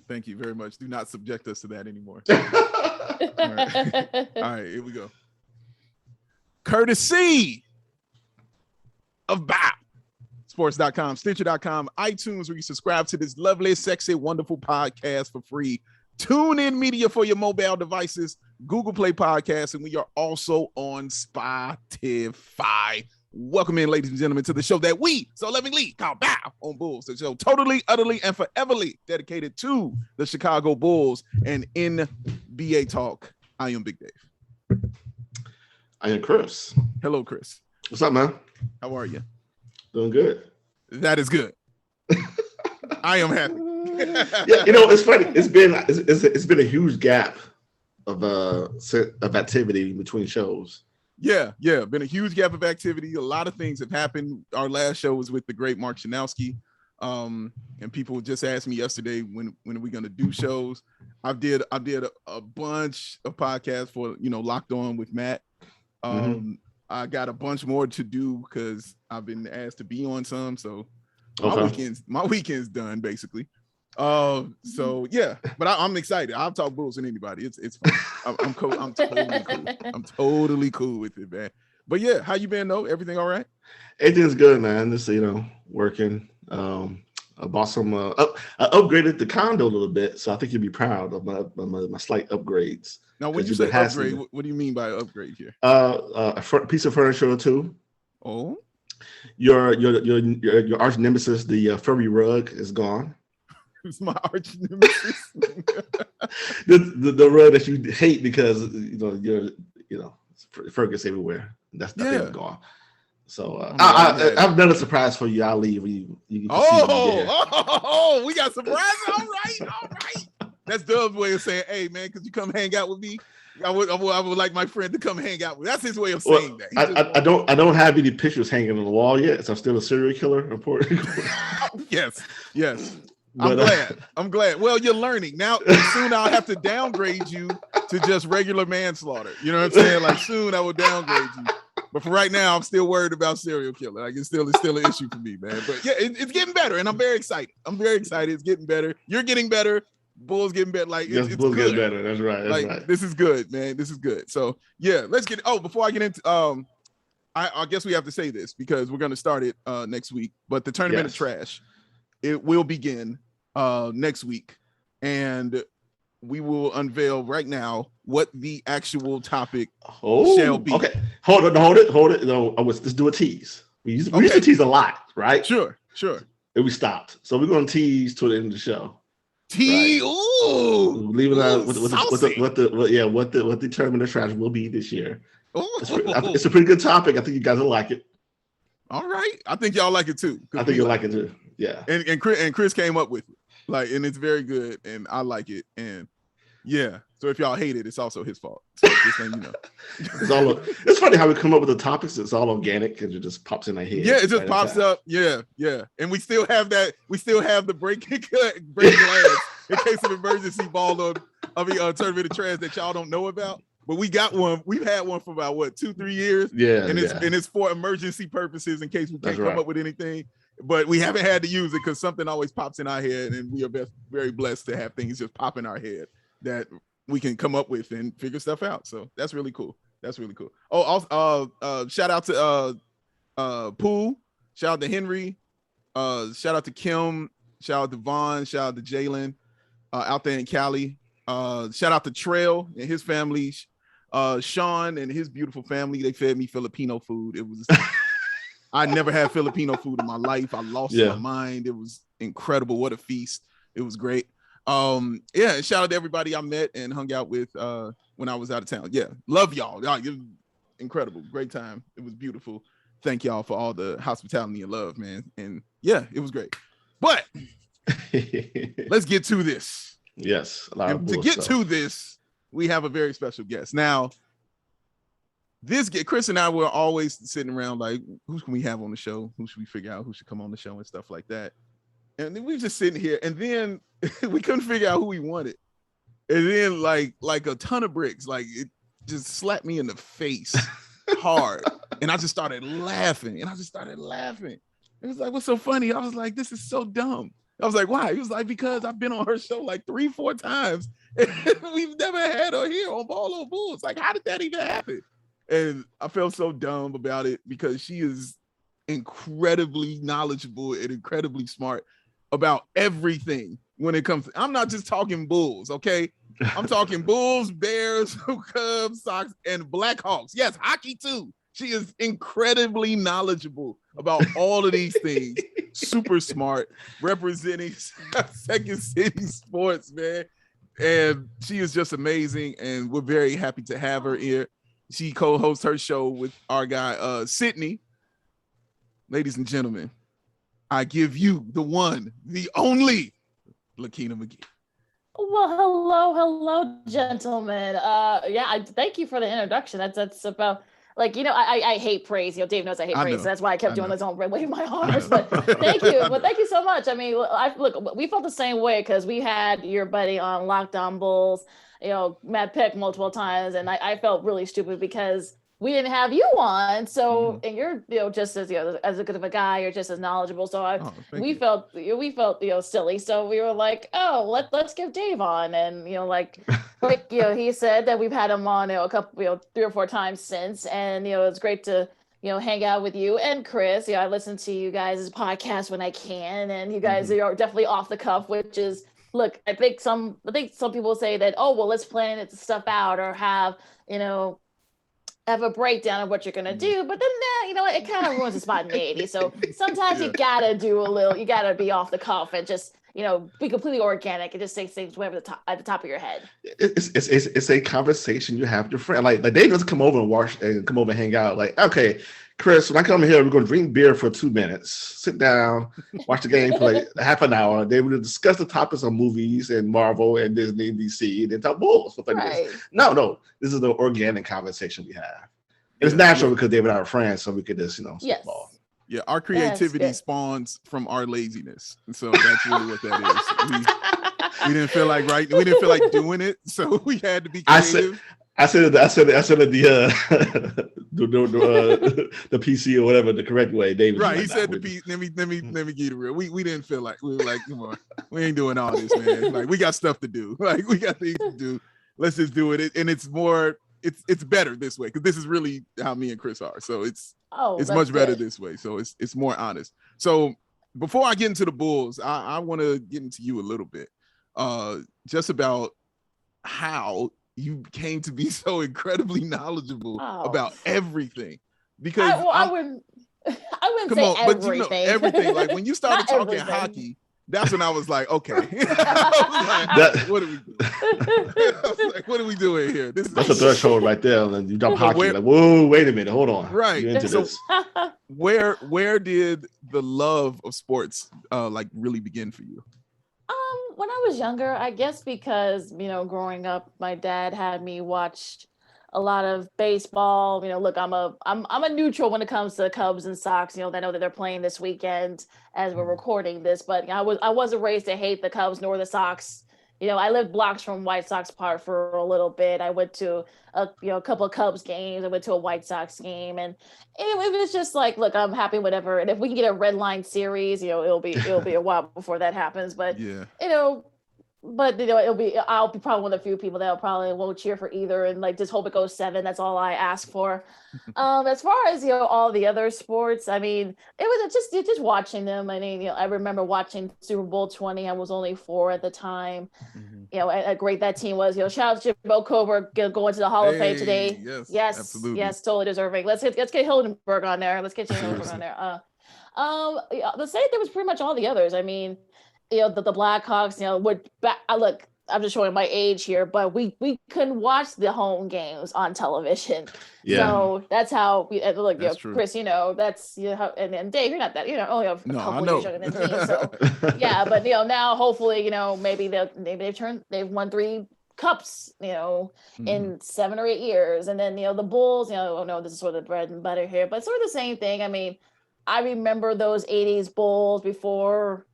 Thank you very much. Do not subject us to that anymore. All All right, here we go. Courtesy of BAWL. Sports.com, Stitcher.com, iTunes, where you subscribe to this lovely, sexy, wonderful podcast for free. Tune in media for your mobile devices, Google Play Podcasts, and we are also on Spotify. Welcome in, ladies and gentlemen, to the show that we so lovingly call BAWL on Bulls. The show totally, utterly, and foreverly dedicated to the Chicago Bulls and NBA talk. I am Big Dave. I am Chris. Hello, Chris. What's up, man? How are you? Doing good. That is good. I am happy. Yeah, it's funny. It's been a huge gap of activity between shows. Yeah, been a huge gap of activity. A lot of things have happened. Our last show was with the great Mark Shanowski, and people just asked me yesterday when are we going to do shows. I did a bunch of podcasts for Locked On with Matt. I got a bunch more to do because I've been asked to be on some. So my weekend's done basically. So yeah, but I'm excited. I'll talk Bulls with anybody. It's fun. I'm cool. I'm totally cool. I'm totally cool with it, man. But yeah, how you been though? Everything all right? Everything's good, man. Just working. I bought some. I upgraded the condo a little bit, so I think you'll be proud of my slight upgrades. Now, when you say upgrade, what do you mean by upgrade here? A piece of furniture or two. Oh, your arch nemesis, the furry rug, is gone. It's my arch nemesis. the rug that you hate because fur gets everywhere. That thing is gone. So I've done a surprise for you. I'll leave. You can we got surprises. All right. That's Dub's way of saying, "Hey, man, could you come hang out with me? I would like my friend to come hang out with." That's his way of saying that. I don't have any pictures hanging on the wall yet, so I'm still a serial killer. Yes. I'm glad. Well, you're learning now. Soon I'll have to downgrade you to just regular manslaughter. You know what I'm saying? Like soon I will downgrade you. But for right now, I'm still worried about serial killer. Like it's still an issue for me, man. But yeah, it's getting better, and I'm very excited. It's getting better. You're getting better. Bulls getting better. Like it's Bulls good. getting better. That's right. Right. This is good, man. This is good. So yeah, let's get. Oh, before I get into, I guess we have to say this because we're going to start it next week. But the tournament of trash, it will begin next week, and we will unveil right now what the actual topic shall be. Okay, hold it. No, let's do a tease. We used to tease a lot, right? Sure. And we stopped, so we're going to tease to the end of the show. Right. Ooh, leaving out what the tournament of trash will be this year. It's a pretty good topic. I think you guys will like it. All right, I think y'all like it too. I think you'll like it too. Yeah. And Chris came up with it, and it's very good, and I like it, and yeah. So if y'all hate it, it's also his fault. So just letting you know. It's funny how we come up with the topics. It's all organic because it just pops in our head. Yeah, it just pops up. Yeah. And we still have that. We still have the break glass in case of emergency ball of tournament of trash that y'all don't know about. But we got one. We've had one for about 2-3 years. Yeah. And it's for emergency purposes in case we can't come up with anything. But we haven't had to use it because something always pops in our head, and we are very blessed to have things just pop in our head that we can come up with and figure stuff out. So that's really cool. Oh, also, shout out to Pooh, shout out to Henry, shout out to Kim, shout out to Vaughn, shout out to Jalen out there in Cali. Shout out to Trail and his family, Sean and his beautiful family. They fed me Filipino food. It was I never had Filipino food in my life. I lost my mind. It was incredible. What a feast. It was great. And shout out to everybody I met and hung out with when I was out of town. Yeah, love y'all. It was incredible. Great time. It was beautiful. Thank y'all for all the hospitality and love, man. And yeah, it was great. But let's get to this. Yes. To get to this, we have a very special guest. Now, Chris and I were always sitting around like, who can we have on the show? Who should we figure out who should come on the show and stuff like that? And then we were just sitting here, and then we couldn't figure out who we wanted. And then like a ton of bricks, like it just slapped me in the face hard. And I just started laughing. It was like, what's so funny? I was like, this is so dumb. I was like, why? He was like, because I've been on her show like 3-4 times. And we've never had her here on BAWL Bulls. Like, how did that even happen? And I felt so dumb about it because she is incredibly knowledgeable and incredibly smart about everything when it comes to, I'm not just talking Bulls, okay? I'm talking Bulls, Bears, Cubs, Sox, and Blackhawks. Yes, hockey too. She is incredibly knowledgeable about all of these things. Super smart, representing Second City sports, man. And she is just amazing, and we're very happy to have her here. She co-hosts her show with our guy, Sydney. Ladies and gentlemen, I give you the one, the only LaKeena McGee. Well, hello, gentlemen. I thank you for the introduction. That's about I hate praise. Dave knows I hate praise. So that's why I kept doing this on waving my arms. But thank you. But thank you so much. I mean, we felt the same way because we had your buddy on Lockdown Bulls, Matt Peck multiple times, and I felt really stupid because we didn't have you on. So and you're just as as good of a guy, you're just as knowledgeable. So we felt silly. So we were like, oh, let's give Dave on, and he said that we've had him on a couple 3 or 4 times since, and it's great to hang out with you and Chris. I listen to you guys' podcast when I can, and you guys are definitely off the cuff, which is I think some people say that, oh well, let's plan it stuff out or have a breakdown of what you're gonna do, but then it kind of ruins the spontaneity. So sometimes you gotta be off the cuff and just be completely organic and just say things whatever at the top of your head. It's a conversation you have with your friend. Like Dave doesn't come over and come over and hang out. Like, okay, Chris, when I come here, we're gonna drink beer for 2 minutes, sit down, watch the game for like half an hour. Then we're gonna discuss the topics of movies and Marvel and Disney and DC, and then talk Bulls, stuff like this. No, this is the organic conversation we have. It's natural because David and I are friends, so we could just spitball. Yeah, our creativity spawns from our laziness, and so that's really what that is. We didn't feel like doing it, so we had to be creative. I said the PC or whatever the correct way. David, right? He said the PC. Let me get it real. We didn't feel like we were like, come on, we ain't doing all this, man. Like we got stuff to do. Like we got things to do. Let's just do it. And it's more. It's better this way because this is really how me and Chris are. So it's much better this way. So it's more honest. So before I get into the Bulls, I want to get into you a little bit, just about how you came to be so incredibly knowledgeable about everything. Because I wouldn't say everything. But everything. Like when you started talking hockey, that's when I was like, okay. What are we doing? What are we doing here? That's a threshold right there. And you jump hockey. Like, whoa, wait a minute, hold on. Right. So where did the love of sports really begin for you? When I was younger, I guess because growing up, my dad had me watch a lot of baseball. I'm a neutral when it comes to Cubs and Sox. I know that they're playing this weekend as we're recording this, but I wasn't raised to hate the Cubs nor the Sox. I lived blocks from White Sox Park for a little bit. I went to a couple of Cubs games. I went to a White Sox game, and it was just like, look, I'm happy whatever. And if we can get a red line series, it'll be a while before that happens. But I'll be probably one of the few people that probably won't cheer for either, and just hope it goes 7. That's all I ask for. As far as all the other sports, I mean, it was just watching them. I mean, I remember watching Super Bowl 20. I was only 4 at the time. How great that team was. Shout out to Jimbo Cobra going to the Hall of Fame today. Yes, absolutely. Yes, totally deserving. Let's get Hildenberg on there. Let's get Hildenberg on there. The same thing was pretty much all the others. I mean, the Blackhawks, I'm just showing my age here, but we couldn't watch the home games on television. Yeah. So that's how we look. Chris, that's and Dave, you're not that. Only a couple years younger than me. So yeah, but now hopefully maybe they've won 3 cups in 7 or 8 years, and then the Bulls. This is sort of the bread and butter here, but sort of the same thing. I mean, I remember those 80s Bulls before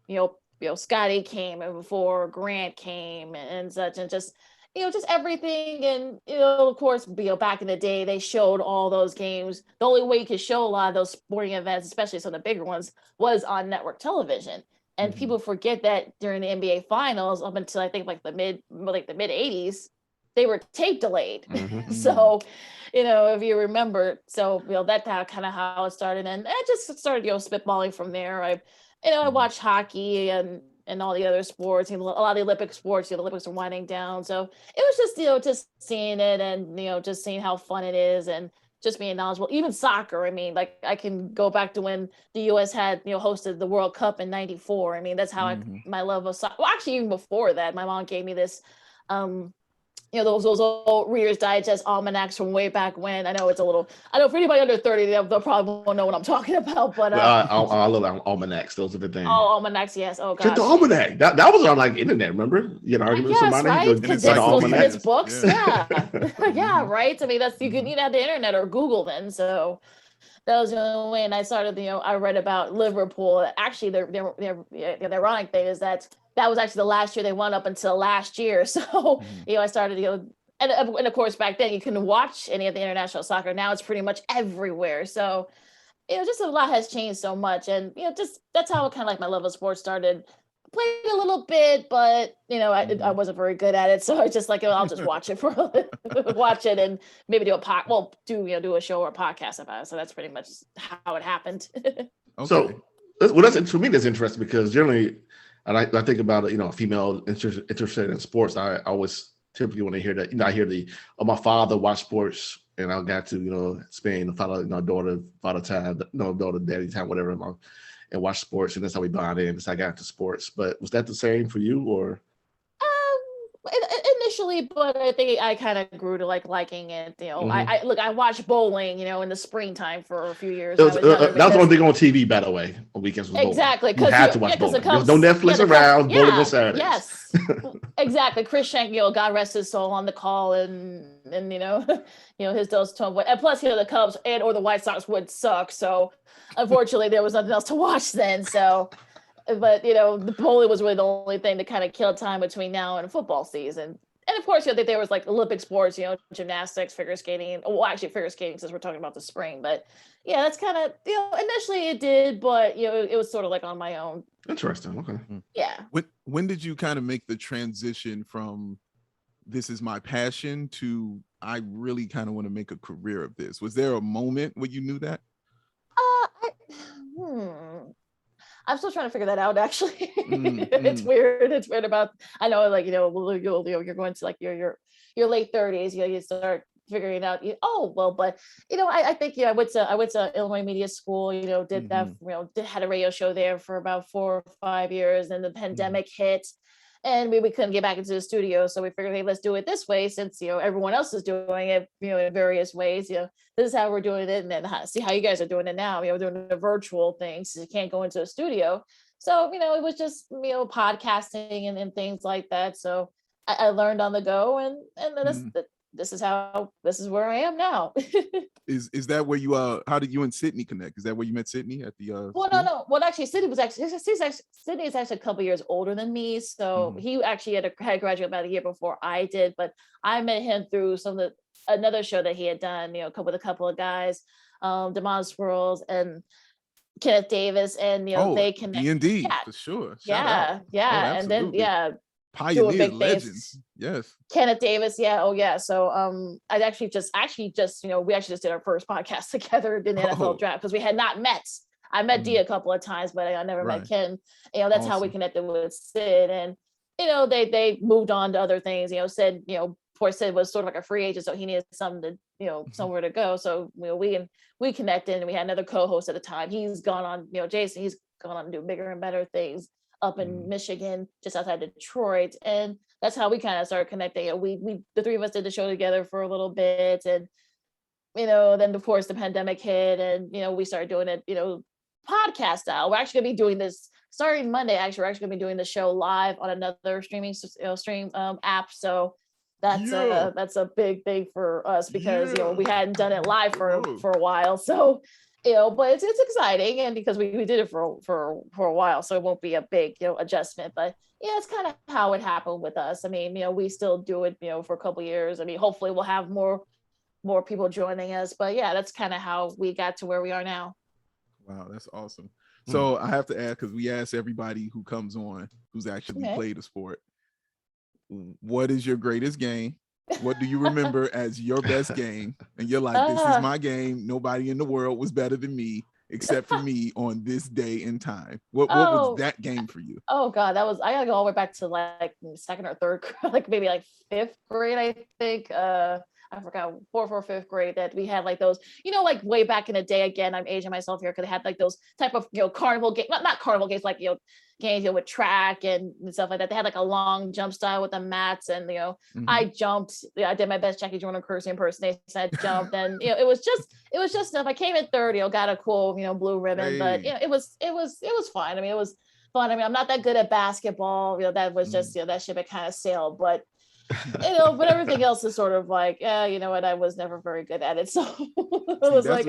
Scotty came and before Grant came and such, and just everything. And of course, back in the day, they showed all those games. The only way you could show a lot of those sporting events, especially some of the bigger ones, was on network television. And people forget that during the NBA finals up until I think like the mid 80s, they were tape delayed. So, if you remember, that's kind of how it started. And I just started, spitballing from there. I watched hockey and all the other sports, a lot of the Olympic sports, the Olympics are winding down. So it was just, just seeing it and, just seeing how fun it is and just being knowledgeable. Even soccer. I mean, like I can go back to when the U.S. had, hosted the World Cup in '94. I mean, that's how my love of soccer. Well, actually, even before that, my mom gave me this, those old Reader's Digest almanacs from way back when. I know for anybody under 30, they'll probably won't know what I'm talking about. But I love almanacs. Those are the things. Oh, almanacs, yes. Oh, gosh. Just the almanac. That was on like internet. Remember? You know, argument with somebody. Right? Condensed books. Yeah. Yeah, right. I mean, you can have the internet or Google then. So that was the only way. And I started, I read about Liverpool. Actually, the ironic thing is that was actually the last year they won up until last year. So, I started, and of course, back then you couldn't watch any of the international soccer. Now it's pretty much everywhere. So, just a lot has changed so much. And, just that's how kind of like my love of sports started. Played a little bit, but I wasn't very good at it, so I just like I'll just watch it watch it and maybe do a show or a podcast about it. So that's pretty much how it happened. Okay. So, that's for me that's interesting because generally, and I think about a female interested in sports. I always typically when I hear that, I hear my father watched sports, and I got to Spain, follow daughter, father time, daughter, daddy time, whatever. And watch sports, and that's how we bond in. So I got into sports. But was that the same for you, or? Initially, but I think I kind of grew to liking it. I watched bowling, in the springtime for a few years. That was the only thing on TV, by the way, on weekends. Was exactly, because you had to watch bowling. There's no Netflix around. Bowling on Saturdays. Yes, exactly. Chris Shank, God rest his soul, on the call, and his those tone. And plus, the Cubs and or the White Sox would suck. So, unfortunately, there was nothing else to watch then. So. But the bowling was really the only thing to kind of kill time between now and football season. And of course, there was like Olympic sports, gymnastics, figure skating. Well, actually, figure skating since we're talking about the spring. But yeah, that's kind of initially it did, but it was sort of like on my own. Interesting. Okay. Yeah. When did you kind of make the transition from this is my passion to I really kind of want to make a career of this? Was there a moment where you knew that? I'm still trying to figure that out. Actually, it's weird. It's weird about. I know, like you're going to like your late 30s. You start figuring out. But I think I went to Illinois Media School. Did that. Had a radio show there for about 4 or 5 years. Then the pandemic hit, and we couldn't get back into the studio. So we figured, hey, let's do it this way since everyone else is doing it. In various ways. This is how we're doing it, and then see how you guys are doing it now. We're doing a virtual thing, so you can't go into a studio. So it was just podcasting and things like that. So I learned on the go, and this is where I am now. Is that where you how did you and Sydney connect? Is that where you met Sydney at the well, no. Well, actually, Sydney is actually a couple years older than me. So he actually had graduated about a year before I did, but I met him through another show that he had done, with a couple of guys, Demar Swirls and Kenneth Davis, and they connect. D&D, for sure. Yeah. And then pioneer legends. Yes. Kenneth Davis. Yeah. Oh yeah. So I actually just we actually just did our first podcast together in the NFL draft because we had not met. I met Dee a couple of times, but I never met Ken. That's how we connected with Sid, and they moved on to other things. Sid, poor Sid was sort of like a free agent, so he needed something to somewhere to go. So we connected, and we had another co-host at the time. He's gone on, Jason. He's gone on to do bigger and better things up in Michigan, just outside Detroit, and that's how we kind of started connecting. We the three of us did the show together for a little bit, and then of course the pandemic hit, and we started doing it, podcast style. We're actually gonna be doing this starting Monday. Actually, we're actually gonna be doing the show live on another streaming app. So that's a big thing for us because we hadn't done it live for a while. So but it's exciting, and because we did it for a while, so it won't be a big adjustment. But it's kind of how it happened with us. I mean, we still do it for a couple of years. I mean, hopefully we'll have more people joining us. But that's kind of how we got to where we are now. Wow, that's awesome. So I have to ask, because we ask everybody who comes on who's actually played a sport, what is your greatest game? What do you remember as your best game? And you're like, this is my game. Nobody in the world was better than me except for me on this day and time. What was that game for you? Oh God, I gotta go all the way back to like second or third, like maybe like fifth grade, I think. I forgot, fourth or fifth grade, that we had like those, like way back in the day. Again, I'm aging myself here, because they had like those type of carnival game, not carnival games, like games with track and stuff like that. They had like a long jump style with the mats, and I jumped. I did my best Jackie Jordan Kersey impersonation. I jumped, and it was just stuff. I came in third, got a cool blue ribbon, but it was fine. I mean, it was fun. I mean, I'm not that good at basketball. That was just that ship had kind of sailed, but. But everything else is sort of like, you know what, I was never very good at it. So it was like,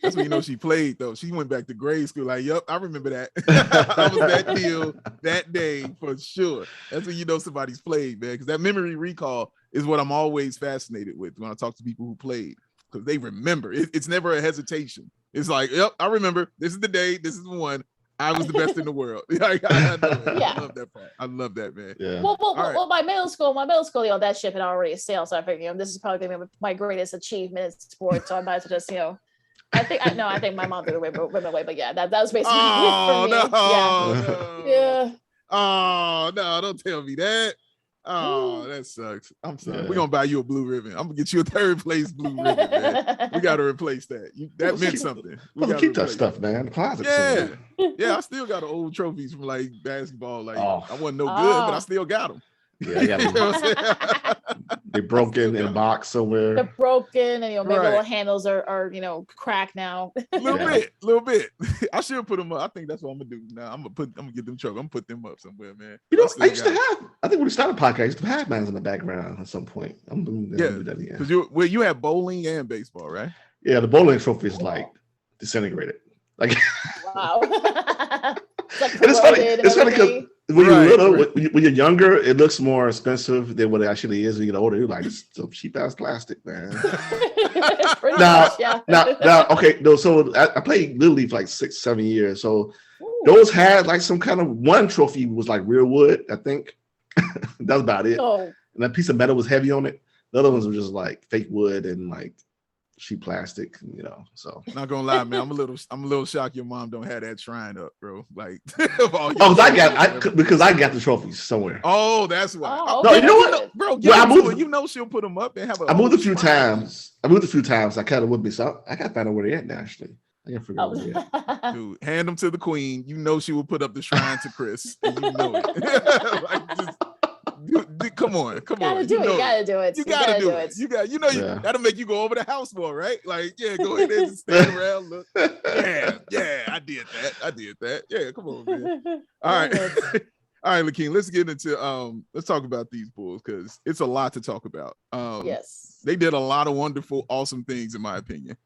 That's when she played though. She went back to grade school. Like, yep, I remember that. I was that deal that day for sure. That's when somebody's played, man. Because that memory recall is what I'm always fascinated with when I talk to people who played, because they remember. It's never a hesitation. It's like, yep, I remember. This is the day. This is the one. I was the best in the world. I love that part. I love that, man. Yeah. Well, my middle school, that ship had already sailed. So I figured, this is probably going to be my greatest achievement in sports. So I might as well just, I think my mom threw the women away, but yeah, that was basically for me. No. Yeah. Oh no! Don't tell me that. Oh, that sucks. I'm sorry. We're gonna buy you a blue ribbon. I'm gonna get you a third place blue ribbon, man. We gotta replace that. That meant something. We gotta keep that stuff, man. The closet. Yeah. I still got old trophies from like basketball. Like I wasn't no good, but I still got them. Yeah, I got them. They're broken in a box somewhere. They're broken, and maybe little handles are cracked now. A little bit. I should put them up. I think that's what I'm gonna do now. I'm gonna get them trophies. I'm gonna put them up somewhere, man. I used to have. I think when we started podcast, I used to have mine in the background at some point. I'm doing that again. Because you have bowling and baseball, right? Yeah, the bowling trophy is like disintegrated. Like wow. It's funny because when you're little, when you're younger, it looks more expensive than what it actually is. When you get older, you're like, it's some cheap ass plastic, man. Now, okay. So I played Little League for like 6-7 years. So those had like some kind of, one trophy was like real wood, I think. That's about it. And that piece of metal was heavy on it. The other ones were just like fake wood and like cheap plastic, so not gonna lie, man. I'm a little shocked your mom don't have that shrine up, bro. Like because I got the trophies somewhere. Oh, that's why. No, you know what, bro? She'll put them up and have I moved a few times. I kind of would be, so I gotta find out where they're at now, actually. I gotta figure out where they're at. Dude, hand them to the queen. She will put up the shrine to Chris. And it. Like, just come on. You gotta do it. You gotta do it. That'll make you go over the house more, right? Like, go ahead and stand around, look. Yeah, I did that. Yeah, come on, man. All right. All right, LaKeena, let's get into let's talk about these Bulls, because it's a lot to talk about. Yes. They did a lot of wonderful, awesome things, in my opinion.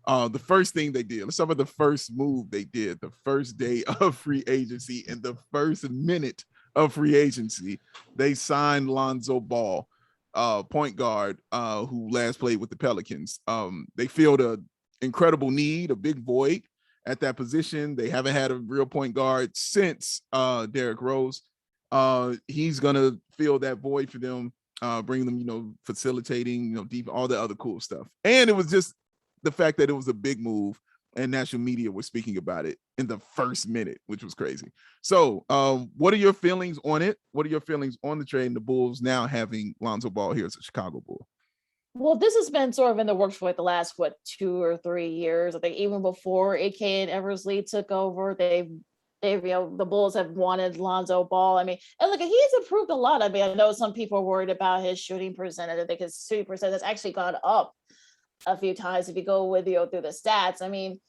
The first thing they did, let's talk about the first move they did, the first day of free agency, and the first minute of free agency. They signed Lonzo Ball, point guard, who last played with the Pelicans. They filled an incredible need, a big void at that position. They haven't had a real point guard since Derrick Rose. He's gonna fill that void for them, bring them, facilitating, deep, all the other cool stuff. And it was just the fact that it was a big move, and national media were speaking about it in the first minute, which was crazy. So what are your feelings on it? What are your feelings on the trade and the Bulls now having Lonzo Ball here as a Chicago Bull? Well, this has been sort of in the works for like the last 2 or 3 years. I think even before AK and Eversley took over, they've the Bulls have wanted Lonzo Ball. I mean, and look, he's improved a lot. I mean, I know some people are worried about his shooting percentage. I think his shooting percentage has actually gone up a few times if you go with through the stats. I mean,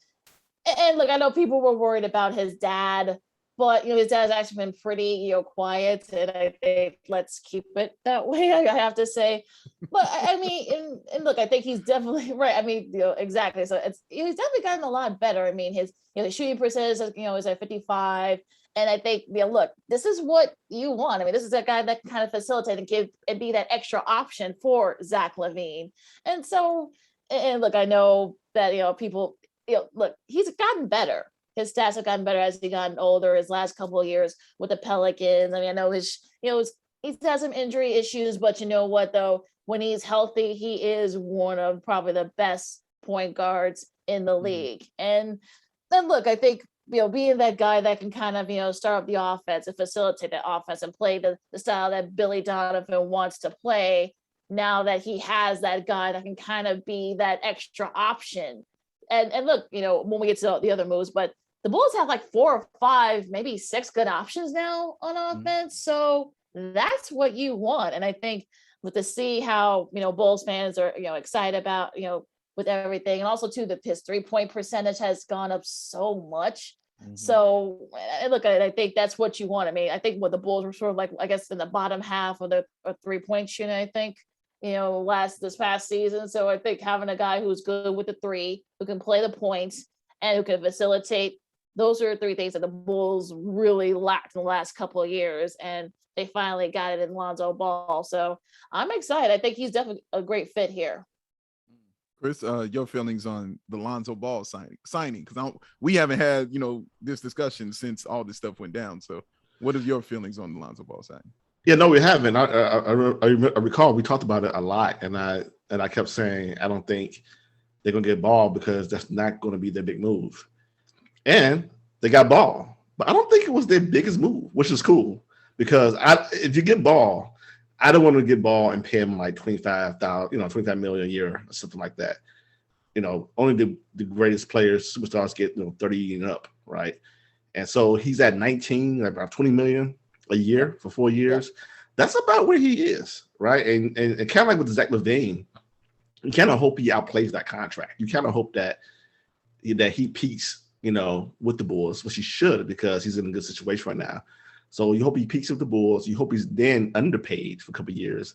and look, I know people were worried about his dad, but his dad's actually been pretty quiet, and I think let's keep it that way, I have to say. But I mean, and look, I think he's definitely right. I mean, exactly. So he's definitely gotten a lot better. I mean, his shooting percentage is at 55. And I think, look, this is what you want. I mean, this is a guy that can kind of facilitate and give and be that extra option for Zach LaVine. And so, and look, I know that, people, look, he's gotten better. his stats have gotten better as he gotten older. His last couple of years with the Pelicans. I mean, I know he's had some injury issues, but you know what though? When he's healthy, he is one of probably the best point guards in the league. And then look, I think, being that guy that can kind of, start up the offense and facilitate the offense and play the style that Billy Donovan wants to play, now that he has that guy that can kind of be that extra option. And look, when we get to the other moves, but the Bulls have like 4 or 5, maybe 6 good options now on offense. So that's what you want. And I think to see how, Bulls fans are, excited about, with everything. And also too, his 3-point percentage has gone up so much. So look, I think that's what you want. I mean, I think what the Bulls were sort of like, I guess, in the bottom half of the 3-point shooting, I think, this past season. So I think having a guy who's good with the 3, who can play the points and who can facilitate, those are 3 things that the Bulls really lacked in the last couple of years. And they finally got it in Lonzo Ball. So I'm excited. I think he's definitely a great fit here. Chris, your feelings on the Lonzo Ball signing? Because we haven't had, this discussion since all this stuff went down. So what are your feelings on the Lonzo Ball signing? Yeah, no, we haven't. I recall we talked about it a lot, and I kept saying I don't think they're gonna get Ball because that's not going to be their big move. And they got Ball, but I don't think it was their biggest move, which is cool because if you get Ball, I don't want to get Ball and pay him like $25 million a year or something like that. Only the greatest players, superstars get 30 and up, right? And so he's at 19, about 20 million a year for 4 years. Yeah. That's about where he is, right? And kind of like with Zach LaVine, you kind of hope he outplays that contract. You kind of hope that he peaks, with the Bulls, which he should because he's in a good situation right now. So you hope he peaks with the Bulls. You hope he's then underpaid for a couple of years,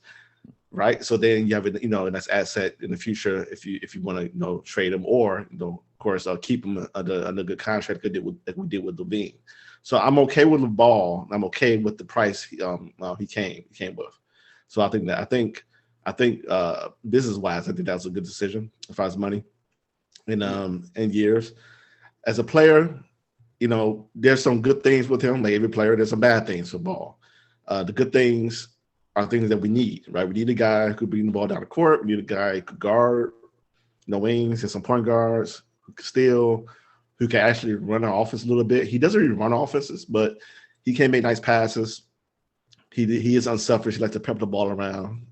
right? So then you have a nice asset in the future if you want to trade him or of course keep him under good contract like we did with LaVine. So I'm okay with the Ball. I'm okay with the price he came with. So I think business wise, I think that was a good decision as far as money in years. As a player, there's some good things with him. Like every player, there's some bad things with Ball. The good things are things that we need, right? We need a guy who could bring the ball down the court. We need a guy who could guard, wings and some point guards who can steal, who can actually run our offense a little bit. He doesn't really run offenses, but he can make nice passes. He is unselfish. He likes to pepper the ball around.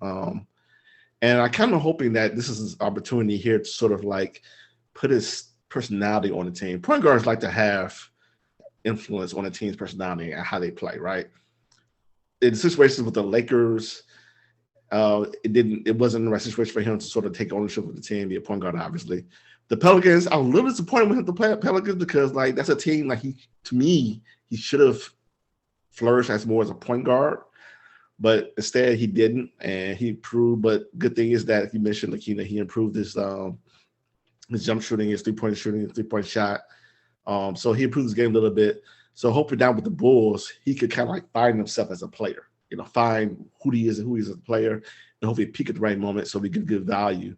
And I'm kind of hoping that this is his opportunity here to sort of like put his personality on the team. Point guards like to have influence on the team's personality and how they play, right? In situations with the Lakers, it wasn't the right situation for him to sort of take ownership of the team, be a point guard, obviously. The Pelicans, I'm a little disappointed with him to play at Pelicans because like that's a team like he should have flourished as more as a point guard, but instead he didn't, and he improved. But good thing is that you mentioned LaKeena, he improved his jump shooting, his 3-point shooting, his 3-point shot. So he improved his game a little bit. So hopefully down with the Bulls, he could kind of like find himself as a player, find who he is and who he is as a player, and hopefully peak at the right moment so we can give value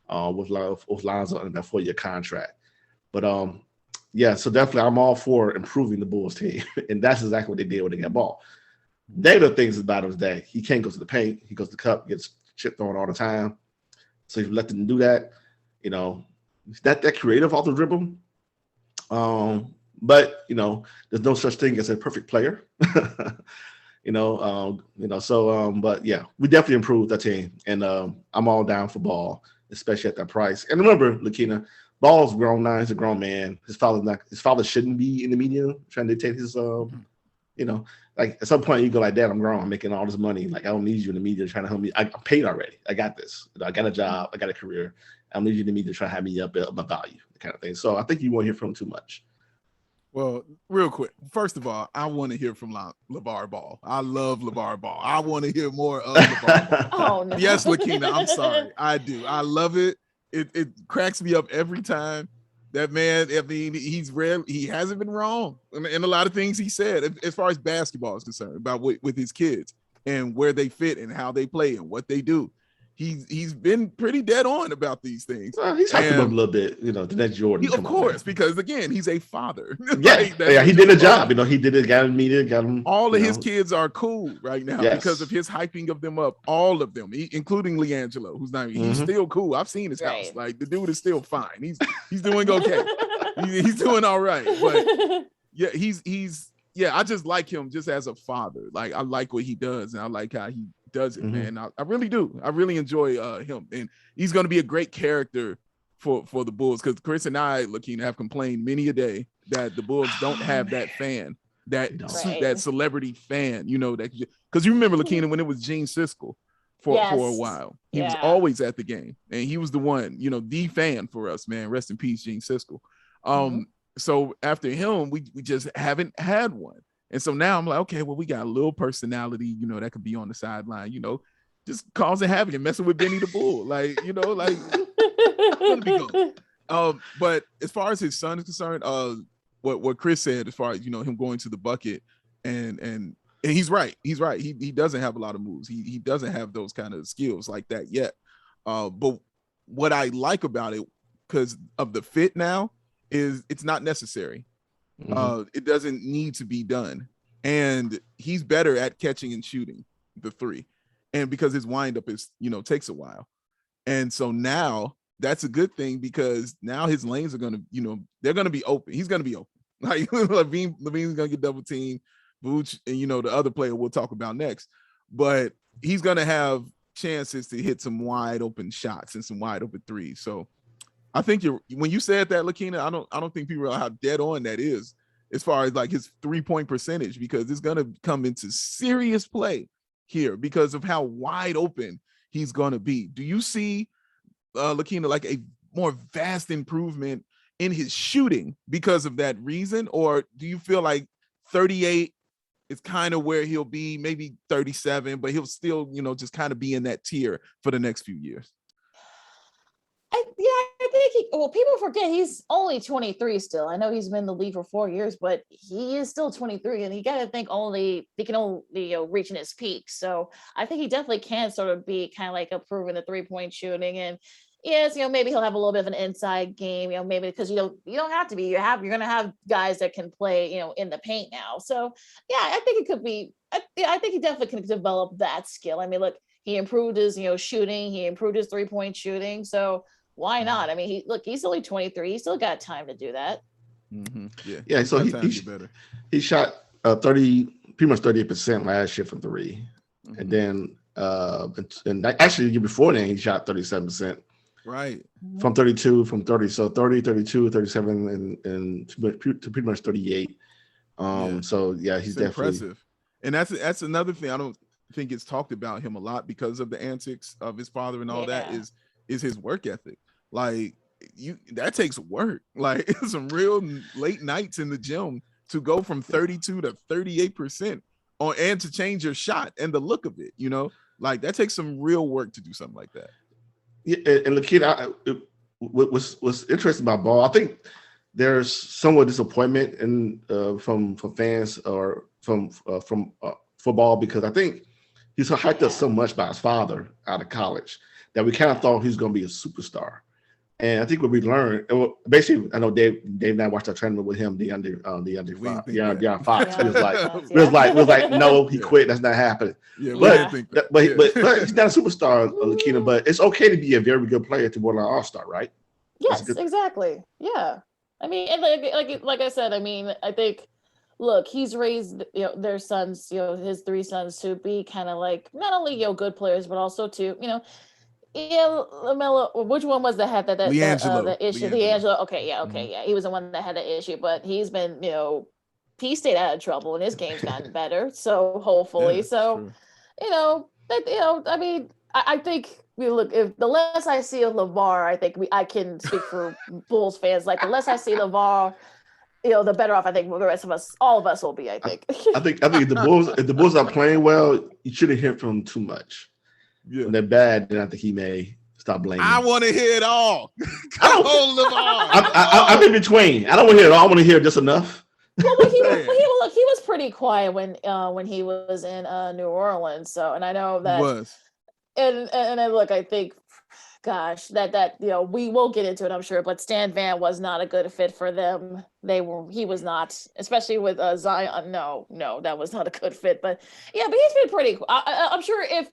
with Lonzo in that 4-year contract. But so definitely I'm all for improving the Bulls team. And that's exactly what they did when they got Ball. Negative things about him is that he can't go to the paint. He goes to the cup, gets shit thrown all the time. So if you let them do that, that creative off the dribble. But there's no such thing as a perfect player. But yeah, we definitely improved that team, and I'm all down for Ball, especially at that price. And remember, LaKeena, Ball's grown now. He's a grown man. His father shouldn't be in the media trying to dictate his like at some point you go like, Dad, I'm grown. I'm making all this money. Like I don't need you in the media trying to help me. I'm paid already. I got this. I got a job. I got a career. I don't need you in the media to try to have me up my value, kind of thing. So I think you won't hear from him too much. Well, real quick. First of all, I want to hear from LeVar Ball. I love LeVar Ball. I want to hear more of LeVar Ball. Oh, no. Yes, LaKeena, I'm sorry. I do. I love it. It cracks me up every time. That man, I mean, he hasn't been wrong in a lot of things he said as far as basketball is concerned about with his kids and where they fit and how they play and what they do. he's been pretty dead on about these things. Well, he's hyped him up a little bit, the next Jordan. Of course, because again, he's a father. Yeah, he did a job. He did it, got him media, got him. All of his kids are cool right now because of his hyping of them up. All of them, including LiAngelo, who's not. He's still cool. I've seen his house. Like the dude is still fine. He's doing okay. he's doing all right. But yeah, he's I just like him just as a father. Like I like what he does, and I like how he does it, man. I really do. I really enjoy him, and he's going to be a great character for the Bulls, because Chris and I, LaKeena, have complained many a day that the Bulls don't have that fan, that celebrity fan, that because you remember, LaKeena, when it was Gene Siskel for a while, he was always at the game, and he was the one, the fan for us, man. Rest in peace, Gene Siskel. So after him, we just haven't had one. And so now I'm like, okay, well, we got a little personality, that could be on the sideline, just causing havoc and messing with Benny the Bull. Like, gonna be good. But as far as his son is concerned, what Chris said, as far as, him going to the bucket and he's right. He's right. He doesn't have a lot of moves. He doesn't have those kind of skills like that yet. But what I like about it, because of the fit now, is it's not necessary. It doesn't need to be done, and he's better at catching and shooting the three, and because his windup is takes a while, and so now that's a good thing, because now his lanes are gonna they're gonna be open. He's gonna be open. Like Levine's gonna get double teamed, Vooch, and the other player we'll talk about next, but he's gonna have chances to hit some wide open shots and some wide open threes. So I think when you said that, LaKeena, I don't think people realize how dead on that is as far as like his 3-point percentage, because it's going to come into serious play here because of how wide open he's going to be. Do you see, LaKeena, like a more vast improvement in his shooting because of that reason? Or do you feel like 38 is kind of where he'll be, maybe 37, but he'll still, just kind of be in that tier for the next few years? I think people forget he's only 23 still. I know he's been in the league for 4 years, but he is still 23, and you got to think he can only reach in his peak. So I think he definitely can sort of be kind of like improving the 3-point shooting. And yes, maybe he'll have a little bit of an inside game, maybe because you don't have to be. You're going to have guys that can play, in the paint now. So yeah, I think it could be. I think he definitely can develop that skill. I mean, look, he improved his shooting. He improved his 3-point shooting. So why not? I mean, he's only 23. He's still got time to do that. Yeah. So he shot 30, pretty much 38% last year from three, and then and actually the year before then he shot 37%. Right. From 32, from 30. So 30, 32, 37, and to pretty much 38. So yeah, he's definitely impressive. And that's another thing. I don't think it's talked about him a lot because of the antics of his father and all that is his work ethic. Like that takes work. Like some real late nights in the gym to go from 32 to 38% and to change your shot and the look of it, like that takes some real work to do something like that. Yeah, and LaKeena, what's interesting about BAWL, I think there's somewhat disappointment from fans or from football, because I think he's hyped up so much by his father out of college that we kind of thought he was going to be a superstar. And I think what we learned, basically, I know Dave and I watched our tournament with him, the under Fox. He was like, no, he quit. That's not happening. Yeah, but he's not a superstar, LaKeena. But it's okay to be a very good player to borderline all-star, right? Yes, exactly. Yeah, I mean, and like I said, I mean, I think, look, he's raised their sons, his 3 sons, to be kind of like not only good players, but also to LaMelo, which one was that had that issue? LiAngelo. Okay, he was the one that had the issue, but he's been, he stayed out of trouble and his game's gotten better. So hopefully, I mean, I think look, if the less I see of LeVar, I think I can speak for Bulls fans. Like the less I see LeVar, the better off I think the rest of us, all of us, will be. I think. I think if the Bulls are playing well, you shouldn't hear from them too much. Yeah. When they're bad, then I think he may stop blaming. I want to hear it all. Come on, LeVar. I'm in between. I don't want to hear it all. I want to hear just enough. Well, he was pretty quiet when he was in New Orleans. So, and I know that And then look, I think, gosh, that we will get into it, I'm sure, but Stan Van was not a good fit for them. He was not, especially with Zion. No, that was not a good fit. But yeah, but he's been pretty cool. I'm sure if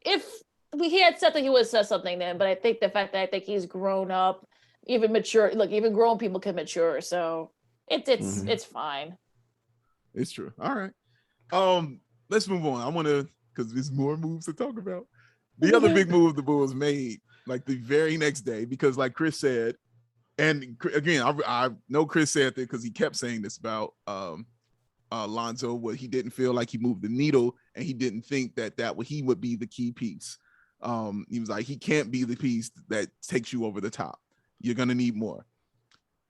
he had said that, he would have said something then. But I think the fact that I think he's grown up, even mature. Look, even grown people can mature, so it's fine. It's true. All right. Let's move on. I want to, because there's more moves to talk about. The other big move the Bulls made, like the very next day, because like Chris said, and again, I know Chris said that because he kept saying this about Lonzo, where he didn't feel like he moved the needle, and he didn't think that he would be the key piece. He was like, he can't be the piece that takes you over the top. You're gonna need more.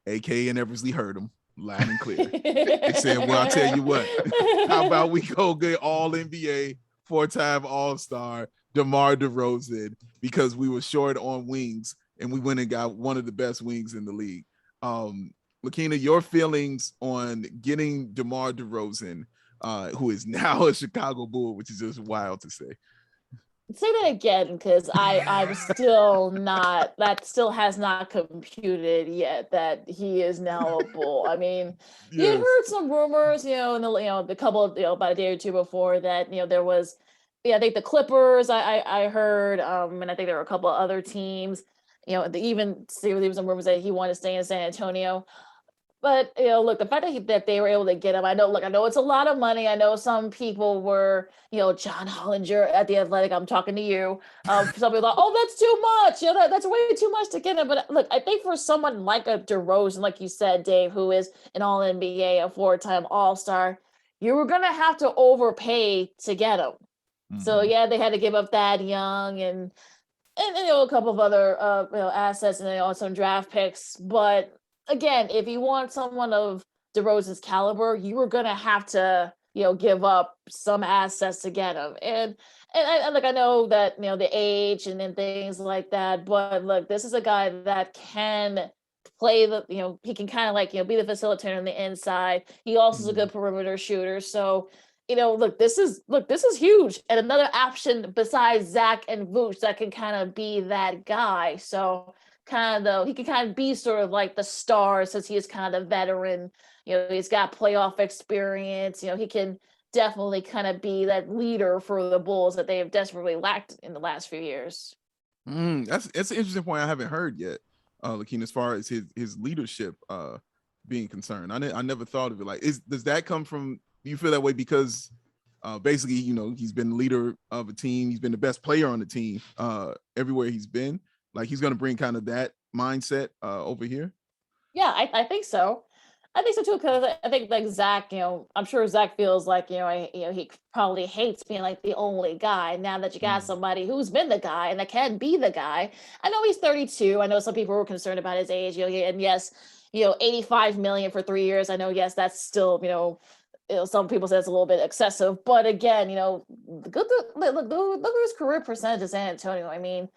AK and Eversley heard him loud and clear. They said, well, I'll tell you what, how about we go get all NBA, 4-time All-Star DeMar DeRozan, because we were short on wings and we went and got one of the best wings in the league. LaKeena, your feelings on getting DeMar DeRozan, who is now a Chicago Bull, which is just wild to say. Say that again, because I'm still not, that still has not computed yet that he is now a Bull. I mean, you had heard some rumors, in the couple of, about a day or two before that, there was, I think the Clippers, I heard, and I think there were a couple of other teams, there was some rumors that he wanted to stay in San Antonio. But look, the fact that they were able to get him, I know it's a lot of money. I know some people were, John Hollinger at The Athletic, I'm talking to you. Some people thought, oh, that's too much. That's way too much to get him. But look, I think for someone like a DeRozan, like you said, Dave, who is an All NBA, a 4-time All-Star, you were gonna have to overpay to get him. Mm-hmm. So yeah, they had to give up Thad Young and a couple of other assets and some draft picks, but again, if you want someone of DeRozan's caliber, you were gonna have to, give up some assets to get him. And I know that the age and then things like that, but look, this is a guy that can play he can kind of be the facilitator on the inside. He also is a good perimeter shooter. So, look, this is huge, and another option besides Zach and Vooch that can kind of be that guy. So. He can kind of be sort of like the star, since he is kind of a veteran. He's got playoff experience. He can definitely kind of be that leader for the Bulls that they have desperately lacked in the last few years. That's an interesting point I haven't heard yet, LaKeena, as far as his leadership being concerned. I never thought of it does that come from? Do you feel that way because basically he's been the leader of a team, he's been the best player on the team everywhere he's been? Like he's going to bring kind of that mindset over here? Yeah, I think so. I think so too, because I think like Zach, I'm sure Zach feels like, he probably hates being like the only guy. Now that you got somebody who's been the guy and that can be the guy. I know he's 32. I know some people were concerned about his age, and yes, $85 million for 3 years. I know, yes, that's still, some people say it's a little bit excessive, but again, look at his career percentage in San Antonio. I mean,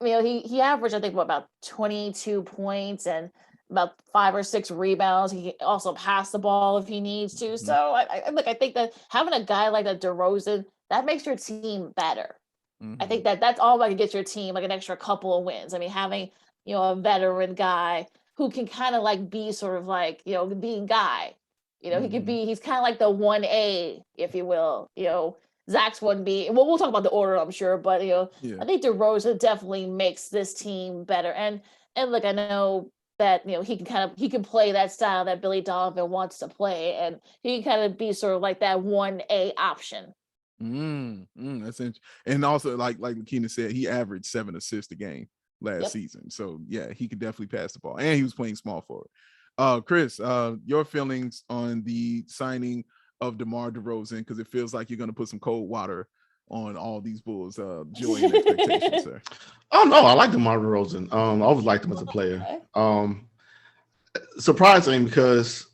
he averaged, I think, about 22 points and about 5 or 6 rebounds. He can also pass the ball if he needs to. So I think that having a guy like a DeRozan, that makes your team better. I think that's all that can get your team like an extra couple of wins. I mean, having, a veteran guy who can kind of be sort of the guy, he could be, he's kind of like the 1A, if you will, Zach's 1B. Well, we'll talk about the order, I'm sure, but I think DeRozan definitely makes this team better. And look, I know that he can play that style that Billy Donovan wants to play, and he can kind of be sort of like that 1A option. That's interesting. And also, like LaKeena said, he averaged 7 assists a game last season. So yeah, he could definitely pass the ball, and he was playing small forward. Chris, your feelings on the signing of DeMar DeRozan, because it feels like you're going to put some cold water on all these Bulls' joy and expectations, sir. Oh no, I like DeMar DeRozan. I always liked him as a player. Surprising because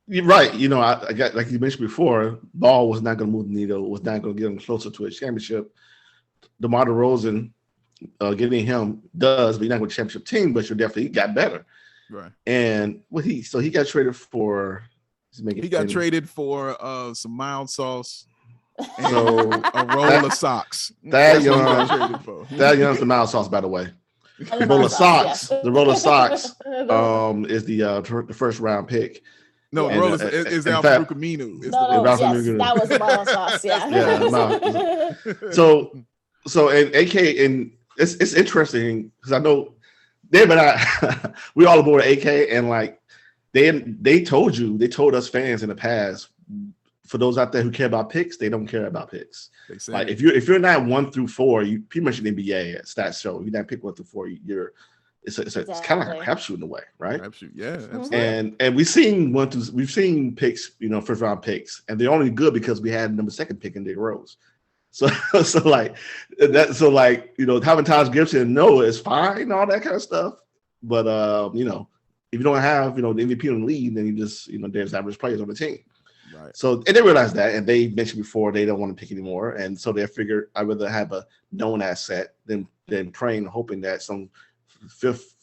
you're right. I got, like you mentioned before, BAWL was not going to move the needle, was not going to get him closer to a championship. DeMar DeRozan, getting him does, but you're not going to championship team, but he got better. Right. And he got traded for. He got traded for some mild sauce, So a roll of socks. That That's what he got traded for. young's the mild sauce, by the way. And The roll of socks. yes. The roll of socks is the first round pick. No, Yeah. the roll is in Alpha fact- Brukaminu. No, Ralph yes, Aminu. that was the mild sauce. Yeah. So and AK, and it's interesting because I know Dave and I we all aboard AK, and like they told us fans in the past, for those out there who care about picks, they don't care about picks. Like if you're not 1 through 4, you pretty much in the NBA stats show. If you're not pick 1 through 4, it's kind of like a crapshoot in a way, right? Crapshoot, yeah, absolutely. And we've seen picks, first round picks, and they're only good because we had number 2 pick in Derozen. So having Taj Gibson and Noah is fine, all that kind of stuff. But if you don't have the MVP in the league, then you just there's average players on the team. Right. So and they realize that, and they mentioned before they don't want to pick anymore, and so they figured I'd rather have a known asset than praying, hoping that some fifth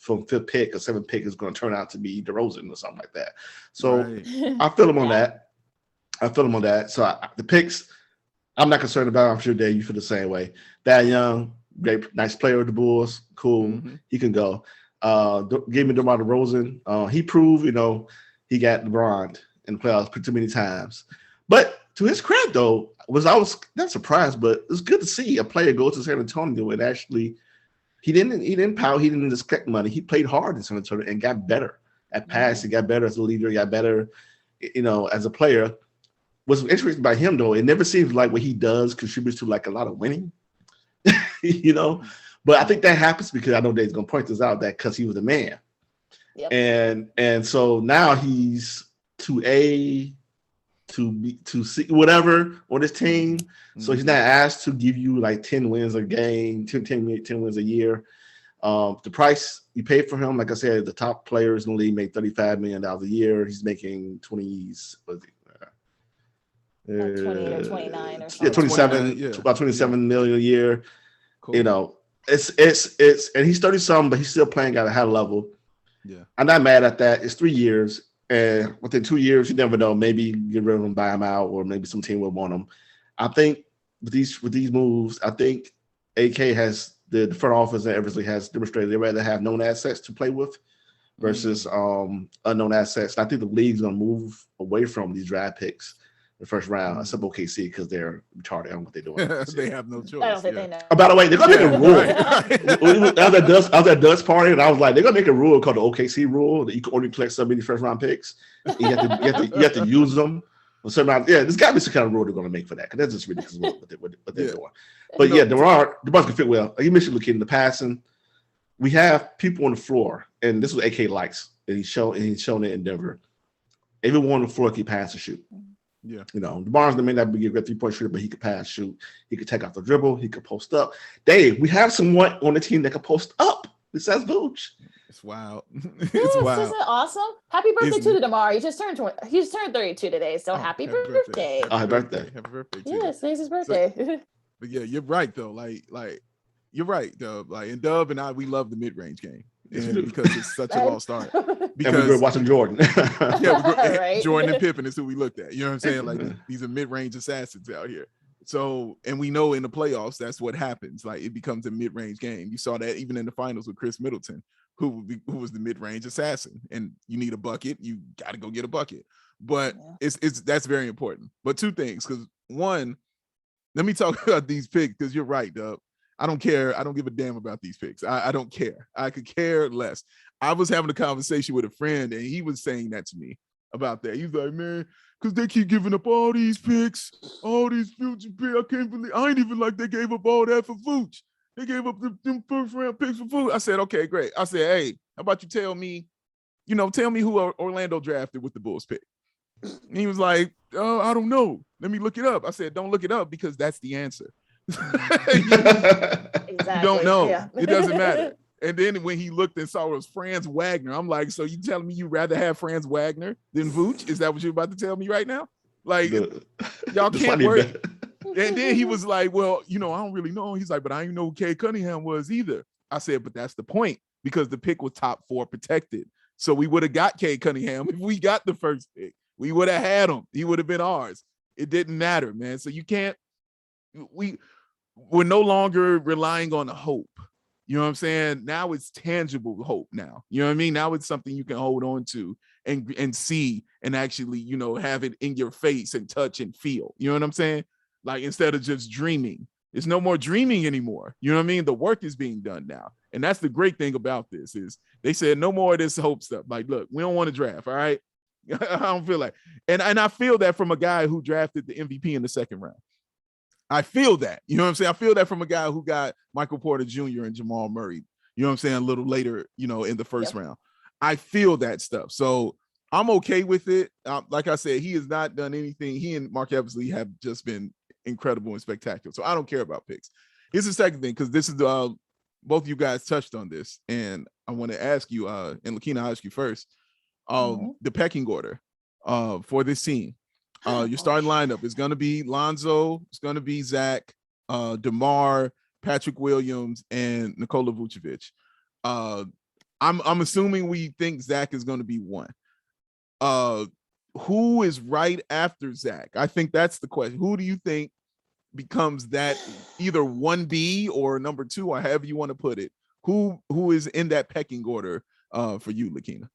pick or 7th pick is going to turn out to be Derozen or something like that. So right. I feel them on that. So the picks, I'm not concerned about. I'm sure Dave, you feel the same way. That young, great, nice player with the Bulls, cool. Mm-hmm. He can go. Gave me DeMar DeRozan. He proved, he got LeBron in the playoffs too many times. But to his credit, though, I was not surprised, but it's good to see a player go to San Antonio and actually he didn't pout, he didn't just collect money. He played hard in San Antonio and got better at pass. He got better as a leader. He got better, as a player. What's interesting about him, though, it never seems like what he does contributes to like a lot of winning, But I think that happens because I know Dave's gonna point this out, that because he was a man, and so now he's to A, to B, to C, whatever on this team. So he's not asked to give you like 10 wins a game, 10 wins a year. The price you pay for him, like I said, the top players in the league make $35 million a year. He's making 20s. What is he? 28 or 29 or something. 27, about 27 million a year. Cool. It's and he's 30-something, but he's still playing at a high level. Yeah, I'm not mad at that. It's 3 years, and within 2 years, you never know. Maybe get rid of him, buy him out, or maybe some team will want him. I think with these moves, I think AK has the front office and Eversley has demonstrated they'd rather have known assets to play with versus unknown assets. And I think the league's gonna move away from these draft picks the first round, except OKC because they're retarded on what they're doing. They have no choice. I don't think they know. By the way, they're gonna make a rule. I was at that Dutch party, and I was like, they're gonna make a rule called the OKC rule that you can only collect so many first round picks. You have to use them. So there's got to be some kind of rule they're gonna make for that, because that's just ridiculous what they're doing. But DeMar can fit well. You mentioned LaKeena, the passing. We have people on the floor, and this is what AK likes, and he's shown it in Denver. Everyone on the floor can pass and shoot. Yeah, DeMar's may not be a great 3-point shooter, but he could pass, shoot. He could take off the dribble. He could post up. Dave, we have someone on the team that can post up. Besides Vooch. It's wild. It's wild. Isn't it awesome? Happy birthday to Demar. He just turned 32 today. So happy birthday. Happy birthday. Happy birthday. Yes, today's his birthday. But yeah, you're right though. Like you're right, Dub. Like, and Dub and I, we love the mid-range game. Because it's such a lost start. Because and we're watching Jordan. Right. Jordan and Pippen is who we looked at. You know what I'm saying? Like these are mid-range assassins out here. So, and we know in the playoffs that's what happens. Like it becomes a mid-range game. You saw that even in the finals with Chris Middleton, who was the mid-range assassin. And you need a bucket, you got to go get a bucket. But it's that's very important. But 2 things, because one, let me talk about these picks, because you're right, Dub. I don't care. I don't give a damn about these picks. I don't care. I could care less. I was having a conversation with a friend, and he was saying that to me about that. He's like, man, because they keep giving up all these picks, all these future picks. I can't believe. I ain't even like they gave up all that for Vooch. They gave up them first-round picks for Vooch. I said, okay, great. I said, hey, how about you tell me who Orlando drafted with the Bulls pick? And he was like, oh, I don't know. Let me look it up. I said, don't look it up, because that's the answer. Exactly. You don't know. Yeah. It doesn't matter. And then when he looked and saw it was Franz Wagner, I'm like, so you telling me you'd rather have Franz Wagner than Vooch? Is that what you're about to tell me right now? Like, y'all can't worry. And then he was like, well, I don't really know. He's like, but I didn't know who Cade Cunningham was either. I said, but that's the point, because the pick was top 4 protected. So we would have got Cade Cunningham if we got the first pick. We would have had him. He would have been ours. It didn't matter, man. So you can't we're no longer relying on hope. You know what I'm saying? Now it's tangible hope now. You know what I mean? Now it's something you can hold on to and see and actually, you know, have it in your face and touch and feel. You know what I'm saying? Like instead of just dreaming. It's no more dreaming anymore. You know what I mean? The work is being done now. And that's the great thing about this is they said no more of this hope stuff. Like, look, we don't want to draft, all right? I don't feel like, and I feel that from a guy who drafted the MVP in the second round. I feel that, you know what I'm saying? I feel that from a guy who got Michael Porter Jr. and Jamal Murray, you know what I'm saying? A little later, you know, in the first round. I feel that stuff. So I'm okay with it. Like I said, he has not done anything. He and Mark Eversley have just been incredible and spectacular. So I don't care about picks. Here's the second thing, because this is both of you guys touched on this, and I want to ask you, and LaKeena, I'll ask you first, the pecking order for this team. Your starting lineup is going to be Lonzo, it's going to be Zach, DeMar, Patrick Williams, and Nikola Vucevic. I'm assuming we think Zach is going to be one. Who is right after Zach? I think that's the question. Who do you think becomes that either 1B or number 2, or however you want to put it? Who is in that pecking order for you, LaKeena?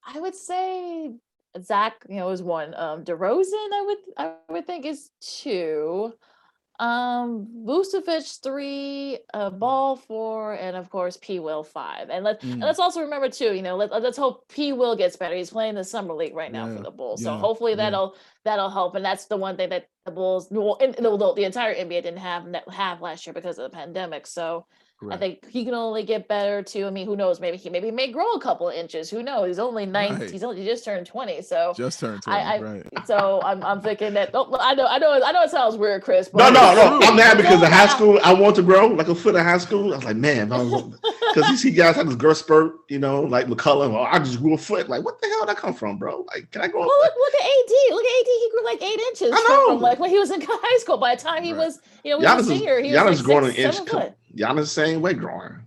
I would say Zach, you know, is 1. Derozen, I would think is 2. Vucevic 3, BAWL 4, and of course P-Will 5. And let's also remember too, you know, let's hope P-Will gets better. He's playing the summer league right now for the Bulls, so hopefully that'll help. And that's the one thing that the Bulls, the entire NBA didn't have last year because of the pandemic. So correct. I think he can only get better too. I mean, who knows? Maybe he may grow a couple of inches. Who knows? He's only 19. Right. He just turned 20. So just turned 20. Right. So I'm thinking that. I know it sounds weird, Chris. But no. I'm mad because in high school I want to grow like a foot in high school. I was like, man, because you see guys have this growth spurt, you know, like McCullough. Oh, I just grew a foot. Like, what the hell did that come from, bro? Like, can I grow? Well, look at AD. Look at AD. He grew like 8 inches from like when he was in high school. By the time he was, you know, he was a senior, he was like growing 6, 7 foot. Giannis the same way growing.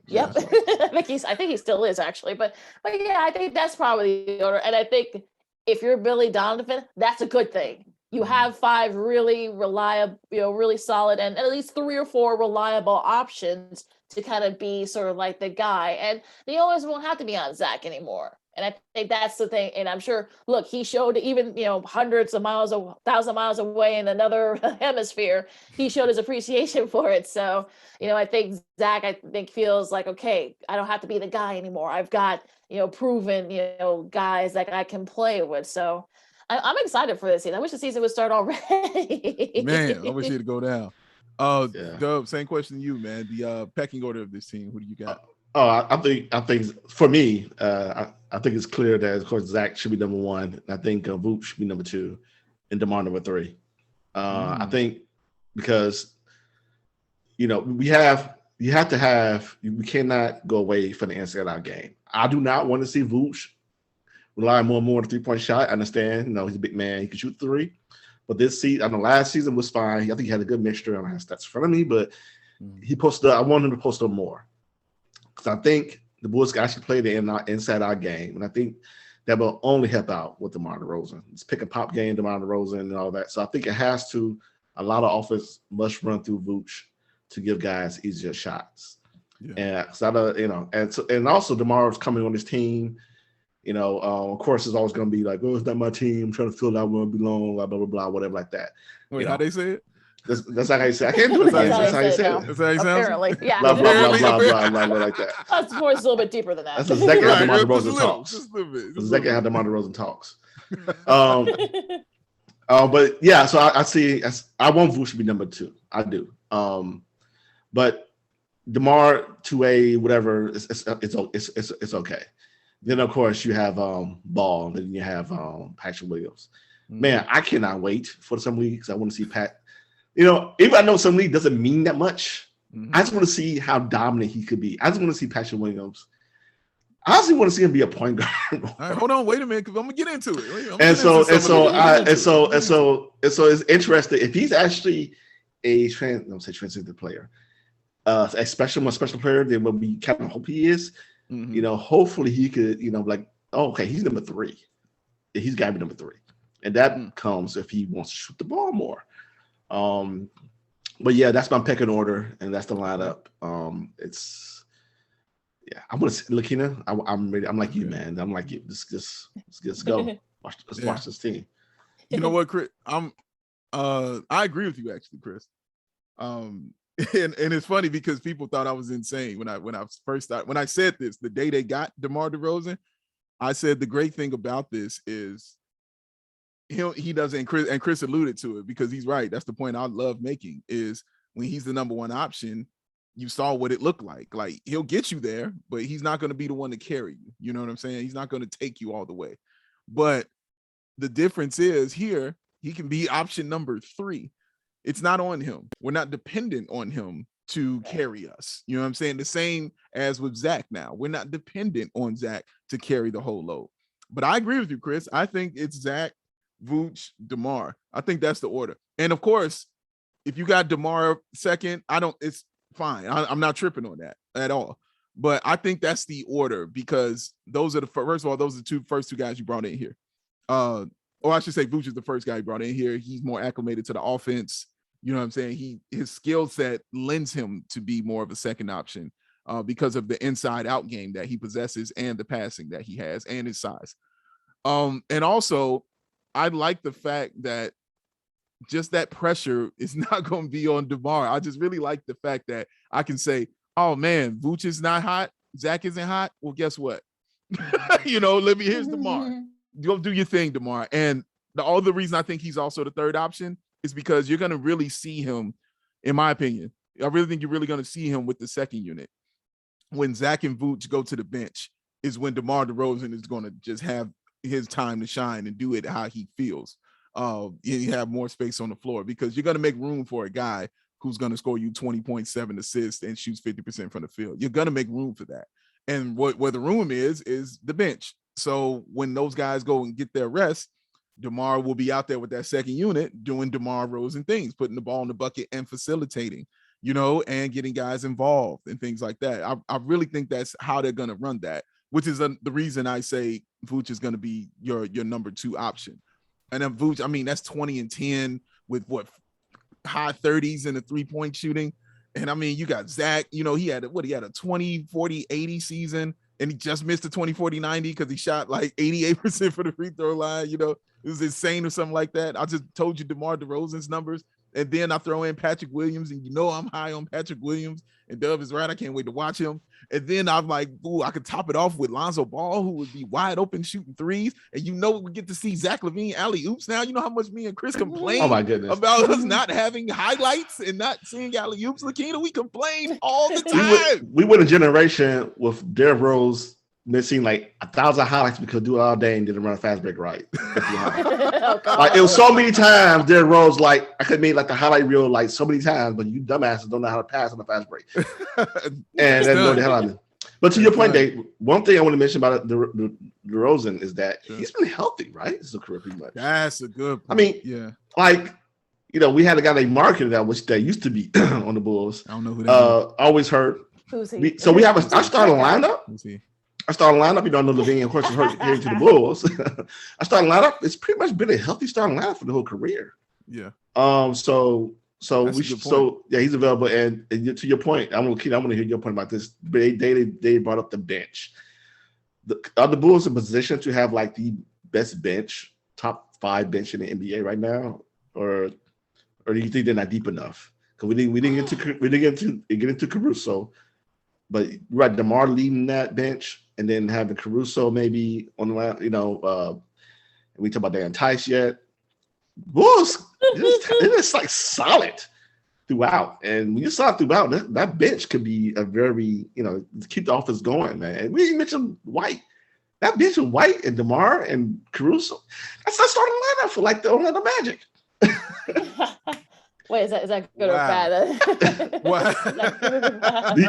Yep. I think he still is actually, but yeah, I think that's probably the order. And I think if you're Billy Donovan, that's a good thing. You have 5 really reliable, you know, really solid, and at least 3 or 4 reliable options to kind of be sort of like the guy. And the owners won't have to be on Zach anymore. And I think that's the thing. And I'm sure, look, he showed even, you know, hundreds of miles, 1,000 miles away in another hemisphere, he showed his appreciation for it. So, you know, I think Zach, feels like, okay, I don't have to be the guy anymore. I've got, you know, proven, you know, guys that I can play with. So I'm excited for this season. I wish the season would start already. Man, I wish it'd go down. Dub, same question to you, man. The pecking order of this team, who do you got? I think for me, I think it's clear that of course Zach should be number 1. I think Vooch should be number 2, and DeMar number 3. I think because you know we cannot go away from the inside out game. I do not want to see Vooch rely more and more on the 3-point shot. I understand, you know, he's a big man, he can shoot 3. But this season, I know last season was fine. I think he had a good mixture. I don't have stats in front of me, but he posted up. I want him to post up more. Because I think the Bulls can actually play the inside our game. And I think that will only help out with DeMar DeRozan. It's pick and pop game, DeMar DeRozan and all that. So I think it has to, a lot of offense must run through Vooch to give guys easier shots. Yeah. And you know, and also DeMar is coming on his team. You know, of course, it's always going to be like, oh, it's not my team. I'm trying to feel out where I belong, blah, blah, blah, blah, whatever like that. Wait, how they say it? That's not how you say it. I can't do it. That's how you say it. That's how you sound? Apparently, yeah. Blah, blah, blah, blah, blah, blah, like that. That's voice a little bit deeper than that. That's exactly how DeMar DeRozan talks. That's exactly how DeMar DeRozan talks. But yeah, so I want Vooch to be number 2. I do. But DeMar 2A, whatever, it's okay. Then of course you have BAWL, and then you have Patrick Williams. Man, I cannot wait for some leagues. I want to see Pat. You know, even I know some league doesn't mean that much. I just want to see how dominant he could be. I just want to see Patrick Williams. I also want to see him be a point guard. All right, hold on, wait a minute, because I'm gonna get into it. And so it's interesting if he's actually a transcendent player, a special player than what we kind of hope he is. You know, hopefully he could, you know, like, oh, okay, he's number 3. He's got to be number 3. And that comes if he wants to shoot the ball more. But yeah, that's my pecking order, and that's the lineup. It's I'm gonna say LaKeena. I'm ready. I'm like you, man. I'm like you. Let's go. Let's watch this team. You know what, Chris? I agree with you actually, Chris. And it's funny because people thought I was insane when I first started. When I said this, the day they got DeMar DeRozan, I said the great thing about this is he doesn't, and Chris alluded to it because he's right. That's the point I love making is when he's the number one option, you saw what it looked like. Like he'll get you there, but he's not going to be the one to carry you. You know what I'm saying? He's not going to take you all the way. But the difference is here, he can be option number 3. It's not on him. We're not dependent on him to carry us. You know what I'm saying? The same as with Zach now. We're not dependent on Zach to carry the whole load. But I agree with you, Chris. I think it's Zach, Vooch, DeMar. I think that's the order. And of course, if you got DeMar second, it's fine. I'm not tripping on that at all. But I think that's the order because those are first of all, those are the first two guys you brought in here. Or I should say Vooch is the first guy he brought in here. He's more acclimated to the offense. You know what I'm saying? His skill set lends him to be more of a second option because of the inside out game that he possesses and the passing that he has and his size. And also I like the fact that just that pressure is not going to be on DeMar. I just really like the fact that I can say, oh man, Vooch is not hot. Zach isn't hot. Well, guess what? Here's DeMar. Go do your thing, DeMar. And the other reason I think he's also the third option is because you're going to really see him, in my opinion, I really think you're really going to see him with the second unit. When Zach and Vooch go to the bench is when DeMar DeRozan is going to just have his time to shine and do it how he feels. You have more space on the floor because you're going to make room for a guy who's going to score you 20.7 assists and shoots 50% from the field. You're going to make room for that. And where the room is the bench. So when those guys go and get their rest, DeMar will be out there with that second unit doing DeMar DeRozan things, putting the ball in the bucket and facilitating, and getting guys involved and things like that. I really think that's how they're going to run that, which is the reason I say Vooch is going to be your number 2 option. And then Vooch, I mean, that's 20 and 10 with high 30s in the 3-point shooting. And I mean, you got Zach, he had a 20, 40, 80 season, and he just missed the 20, 40, 90 because he shot like 88% for the free throw line. It was insane or something like that. I just told you DeMar DeRozan's numbers. And then I throw in Patrick Williams, and I'm high on Patrick Williams. And Dove is right. I can't wait to watch him. And then I'm like, ooh, I could top it off with Lonzo Ball, who would be wide open shooting threes. And we get to see Zach LaVine alley-oops now. You know how much me and Chris complain about us not having highlights and not seeing alley-oops, LaKeena? We complain all the time. We went a generation with Derrick Rose missing like 1,000 highlights because do it all day and didn't run a fast break right. Like it was so many times Derrick Rose, like I could make like the highlight reel like so many times, but you dumbasses don't know how to pass on a fast break. And that's know the hell out of it. But to your point, Dave, one thing I want to mention about the DeRozan is that he's been healthy, right? This is a career pretty much. That's a good point. I mean, like we had a guy named Market that used to be on the Bulls. I don't know who that is. Always hurt. Who's he? So we have I started a lineup. Who's he? I started a lineup. I know LaVine, of course, is hurt here to the Bulls. I started a lineup. It's pretty much been a healthy starting lineup for the whole career. Yeah. So he's available. And to your point, I want to hear your point about this. They brought up the bench. Are the Bulls in position to have like the best bench, top 5 bench in the NBA right now, or do you think they're not deep enough? Because we didn't get into Caruso. But right, DeMar leading that bench, and then having Caruso maybe on the line, we talk about Dan Tice yet. Bulls, it's like solid throughout. And when you saw it throughout, that bench could be a very, keep the offense going, man. And we mentioned White. That bench of White and DeMar and Caruso, that's the starting lineup for like the Orlando Magic. Wait, is that good or bad? What?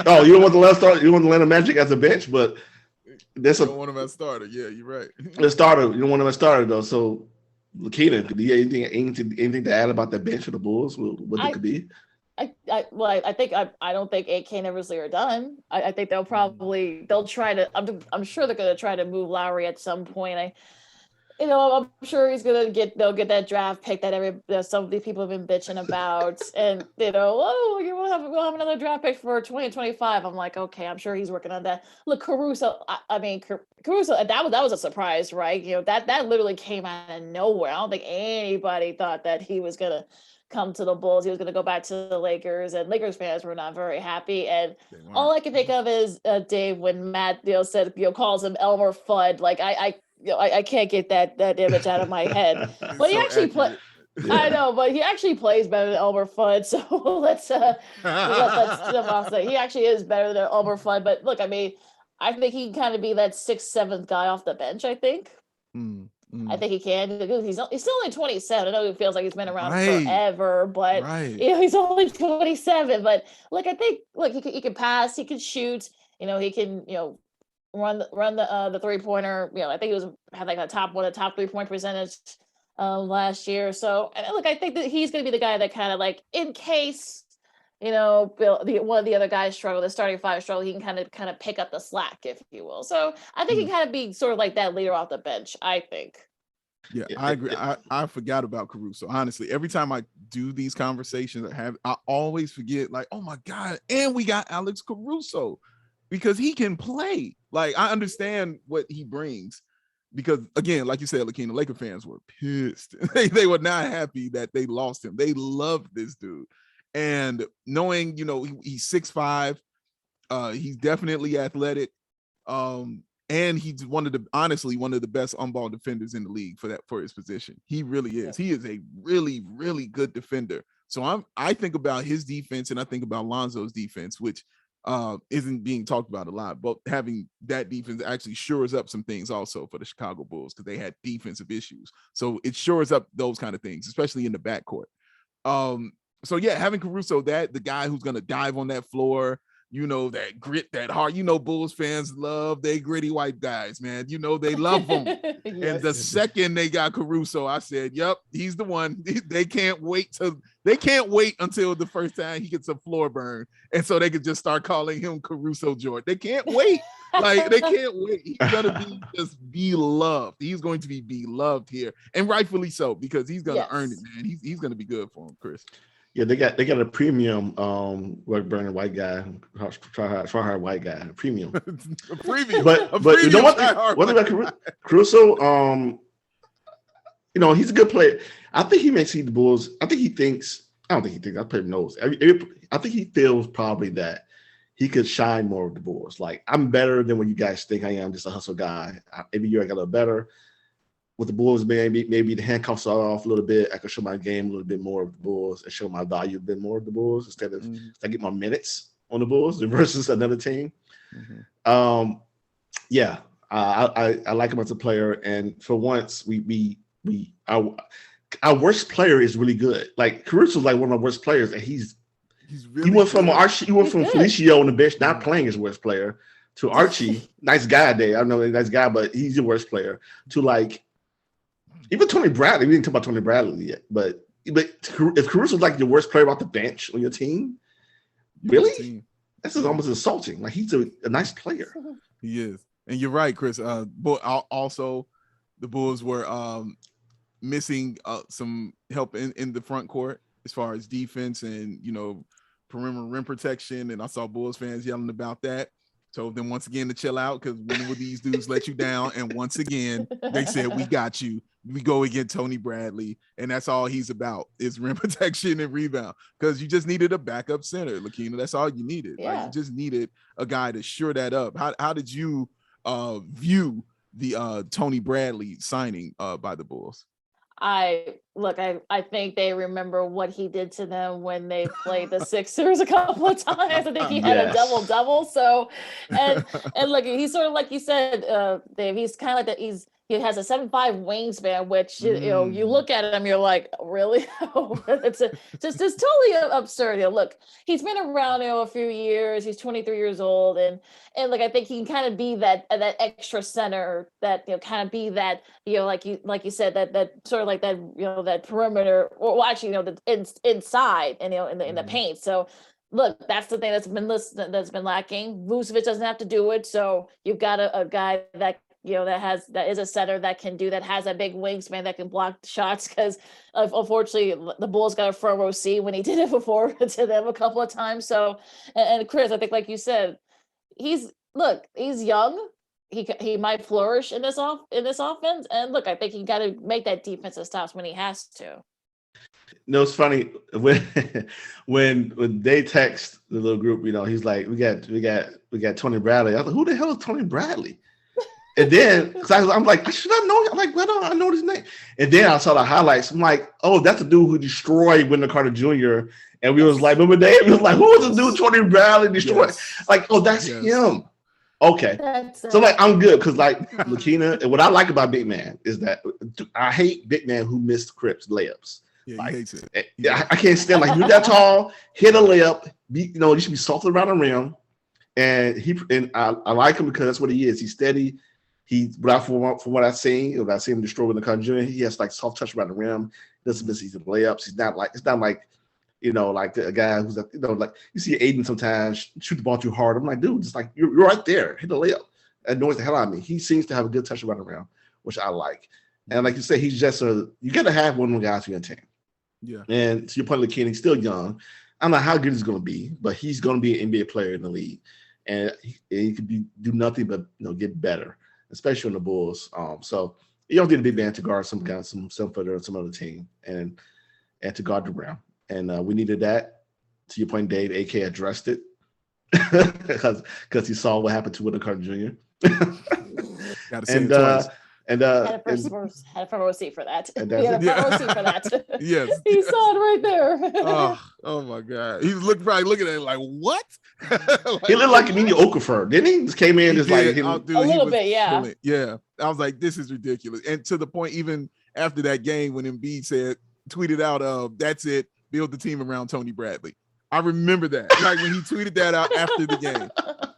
Oh, you don't want the last starter. You want the Atlanta Magic as a bench, but you don't want him as starter. Yeah, you're right. The starter. You don't want him as starter though. So, LaKeena, do you have anything to add about that bench for the Bulls? What it could be? I don't think AK and Eversley are done. I think they'll try to. I'm sure they're going to try to move Lowry at some point. I'm sure they'll get that draft pick that some of these people have been bitching about, and we'll have another draft pick for 2025. I'm like, okay, I'm sure he's working on that. Look, Caruso, Caruso, that was a surprise, right? That literally came out of nowhere. I don't think anybody thought that he was gonna come to the Bulls. He was gonna go back to the Lakers, and Lakers fans were not very happy. And all I can think of is Dave, when Matt said calls him Elmer Fudd. Like I can't get that image out of my head. But he actually plays. Yeah. I know, but he actually plays better than Elmer Fudd. So let's say he actually is better than Elmer Fudd. But look, I think he can kind of be that 6th, 7th guy off the bench. I think. I think he can. He's still only 27. I know it feels like he's been around forever, but he's only 27. But I think he can pass, he can shoot. He can run the 3-pointer. I think he had like a top 3-point percentage last year. So I think that he's going to be the guy that kind of in case one of the other guys struggle, the starting 5 struggle, he can kind of pick up the slack, if you will. So I think he kind of be sort of like that leader off the bench, I think. Yeah, I agree. I forgot about Caruso. Honestly, every time I do these conversations, I always forget, oh my God, and we got Alex Caruso, because he can play. I understand what he brings, because again, like you said, LaKeena, Laker fans were pissed. They were not happy that they lost him. They loved this dude. And knowing, he's 6'5", he's definitely athletic. And he's honestly one of the best on-ball defenders in the league for his position. He really is. He is a really, really good defender. So I think about his defense, and I think about Lonzo's defense, which isn't being talked about a lot, but having that defense actually shores up some things also for the Chicago Bulls, because they had defensive issues. So it shores up those kind of things, especially in the backcourt. So yeah, having Caruso, the guy who's going to dive on that floor, that grit, that heart. Bulls fans love they gritty white guys, man. They love them. Yes. And the second they got Caruso, I said, yep, he's the one. They can't wait until the first time he gets a floor burn, and so they could just start calling him Caruso Jordan. They can't wait. They can't wait. He's gonna be just beloved. He's going to be beloved here, and rightfully so, because he's gonna earn it, man. He's gonna be good for him, Chris. Yeah, they got a premium work burning white guy, try hard white guy, premium. But you know what? What about Caruso? He's a good player. I think he may see the Bulls. I don't think he thinks. I probably knows. I think he feels probably that he could shine more with the Bulls. I'm better than what you guys think I am, just a hustle guy. Every year I got a little better. With the Bulls, maybe the handcuffs are off a little bit. I could show my game a little bit more of the Bulls and show my value a bit more of the Bulls instead of I get my minutes on the Bulls versus another team. I like him as a player, and for once, our worst player is really good. Caruso's one of my worst players, and he's really he went from Felicio on the bench, not playing his worst player, to Archie, nice guy there. I don't know, nice guy, but he's your worst player. To even Tony Bradley, we didn't talk about Tony Bradley yet, but if Caruso's your worst player off the bench on your team, really? This is almost insulting. He's a nice player. He is. And you're right, Chris. But also the Bulls were missing some help in the front court as far as defense and, perimeter rim protection. And I saw Bulls fans yelling about that. Told them once again to chill out, because when will these dudes let you down? And once again, they said, we got you. We go against Tony Bradley, and that's all he's about is rim protection and rebound, because you just needed a backup center, LaKeena. That's all you needed. You just needed a guy to shore that up. How did you view the Tony Bradley signing by the Bulls? I think they remember what he did to them when they played the Sixers a couple of times. I think he had a double-double. So, and look, he's sort of like you said, Dave. He's kind of like that. He has a 7'5" wingspan, which you look at him, you're like, really? It's just totally absurd. Look, he's been around a few years. He's 23 years old, and I think he can kind of be that extra center, that kind of be that like you said, that sort of like that that perimeter, or actually the inside and in the paint. So. Look, that's the thing that's been lacking. Vucevic doesn't have to do it, so you've got a guy that that is a center that can do that, has a big wingspan that can block shots. Because unfortunately, the Bulls got a front row seat when he did it before to them a couple of times. So, and Chris, I think like you said, he's young. He might flourish in this offense. And look, I think he got to make that defensive stops when he has to. No, it's funny when they text the little group, he's like, we got Tony Bradley. I was like, who the hell is Tony Bradley? And then I'm like, should I know? I'm like, why don't I know his name? And then I saw the highlights. I'm like, oh, that's the dude who destroyed Wendell Carter Jr. And we was like, remember Dave? We was like, who was the dude Tony Bradley destroyed? Yes. Like, oh, that's him. Okay. So like, I'm good because like LaKeena, and what I like about big man is that I hate big man who missed Cripps layups. Yeah, like, he hates it. I can't stand like you're that tall, hit a layup. You should be soft around the rim. And I like him because that's what he is. He's steady. From what I've seen, if I see him destroy with the conjuring, he has like soft touch around the rim. Doesn't miss these layups. It's not like like a guy who's like you see Aiden sometimes shoot the ball too hard. I'm like, dude, just like you're right there, hit the layup. It annoys the hell out of me. He seems to have a good touch around the rim, which I like. And like you say, he's just you got to have one of the guys for your team. Yeah. And to your point, LaKeena, he's still young. I don't know how good he's going to be, but he's going to be an NBA player in the league, and he could do nothing but get better, especially on the Bulls. So you don't need a big man to guard some footer or some other team, and to guard the rim. And we needed that. To your point, Dave, AK addressed it because he saw what happened to Wendell Carter Jr. Gotta say it twice. Had a front row seat for that. He had a front row seat for that. Yes. He saw it right there. Oh my God. He was probably looking at it like, what? Like, he looked like Emilio Okafor, didn't he? Just came in just like a little bit, yeah. Yeah. I was like, this is ridiculous. And to the point, even after that game, when Embiid tweeted out, that's it, build the team around Tony Bradley. I remember that. Like when he tweeted that out after the game.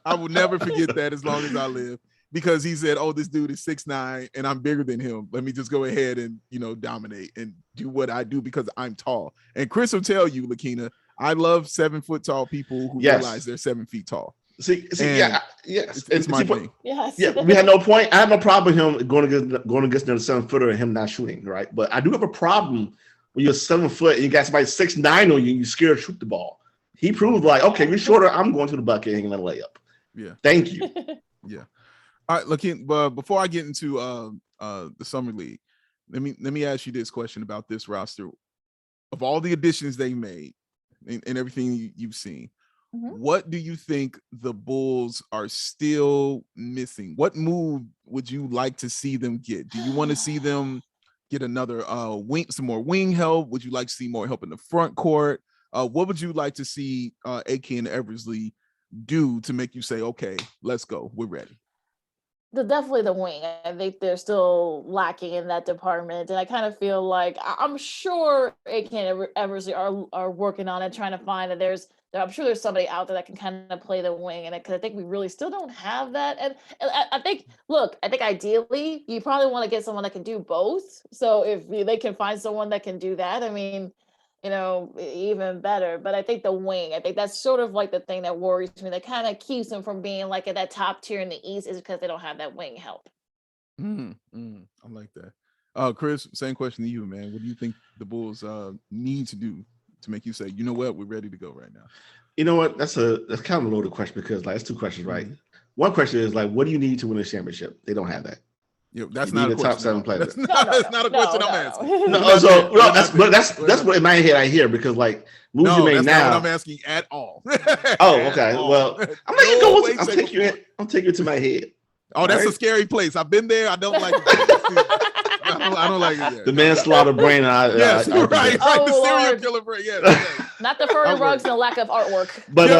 I will never forget that as long as I live. Because he said, oh, this dude is 6'9" and I'm bigger than him. Let me just go ahead and, dominate and do what I do because I'm tall. And Chris will tell you, LaKeena, I love 7 foot tall people who realize they're 7 feet tall. See, yes. It's my thing. Yes. Yeah, we had no point. I have no problem with him going against another 7 footer and him not shooting, right? But I do have a problem when you're 7 foot and you got somebody 6'9" on you and you're scared to shoot the ball. He proved like, okay, you're shorter, I'm going to the bucket and a layup. Yeah. Thank you. Yeah. All right, LaKeena, but before I get into the summer league, let me ask you this question about this roster. Of all the additions they made and everything you've seen, what do you think the Bulls are still missing? What move would you like to see them get? Do you want to see them get another some more wing help? Would you like to see more help in the front court? What would you like to see AK and Eversley do to make you say, okay, let's go, we're ready? Definitely the wing. I think they're still lacking in that department, and I kind of feel like I'm sure AK and Eversley are working on it, trying to find that I'm sure there's somebody out there that can kind of play the wing, and because I think we really still don't have that. And I think ideally you probably want to get someone that can do both. So if they can find someone that can do that, I mean, even better. But I think the wing, I think that's sort of like the thing that worries me, that kind of keeps them from being like at that top tier in the East, is because they don't have that wing help. I like that. Chris, same question to you, man. What do you think the Bulls need to do to make you say, you know what, we're ready to go right now? You know what? That's kind of a loaded question because like it's two questions, right? One question is like, what do you need to win a championship? They don't have that. Yeah, that's not a top 7 player. That's not a question I'm asking. That's what in my head I hear because like moves you make now. Not what I'm asking at all. Oh, okay. Well, I'm letting you go. I'll take you to my head. Oh, that's a scary place. I've been there. I don't like it. I don't like it there. The manslaughter brain. Yes, right. Oh, the serial killer brain. Yes. Not the furry rugs and the lack of artwork. But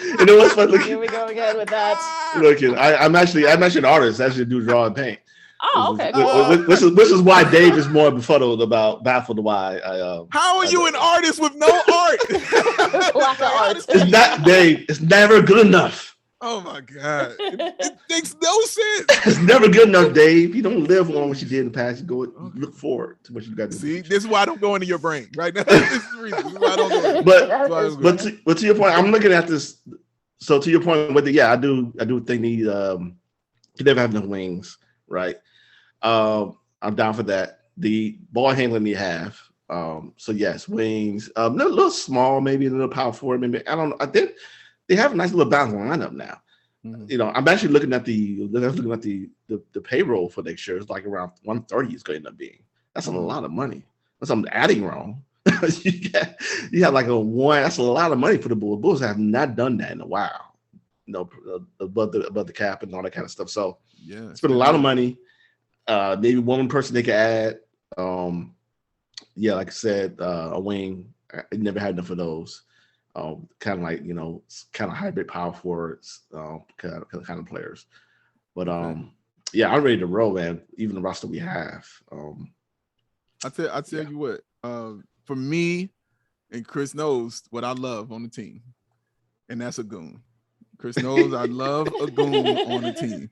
you know what's funny? Here we go again with that. Look, I'm actually an artist. I actually do draw and paint. Oh, okay. This is why Dave is more baffled why I. How are you an artist with no art? Lack of art. It's not, Dave. It's never good enough. Oh my God! It makes no sense. It's never good enough, Dave. You don't live on what you did in the past. You go look forward to what you got to do. See, this is why I don't go into your brain right now. This is the reason. This is why I don't go. But to your point, I'm looking at this. So to your point, I do think You never have enough wings, right? I'm down for that. The ball handling you have. So yes, wings. A little small, maybe a little power forward. Maybe I don't know. I think they have a nice little balanced lineup now. Mm-hmm. I'm actually looking at the payroll for next year. It's like around 130 is going to end up being. That's a lot of money. Unless I'm adding wrong. you have like a one. That's a lot of money for the Bulls. Bulls have not done that in a while. Above the cap and all that kind of stuff. So yeah, spend a lot of money. Maybe one person they could add. Like I said, a wing. I never had enough of those. Kind of like kind of hybrid power forwards, kind of players. But I'm ready to roll, man. Even the roster we have. I tell you what. For me, and Chris knows what I love on the team, and that's a goon. Chris knows I love a goon on the team.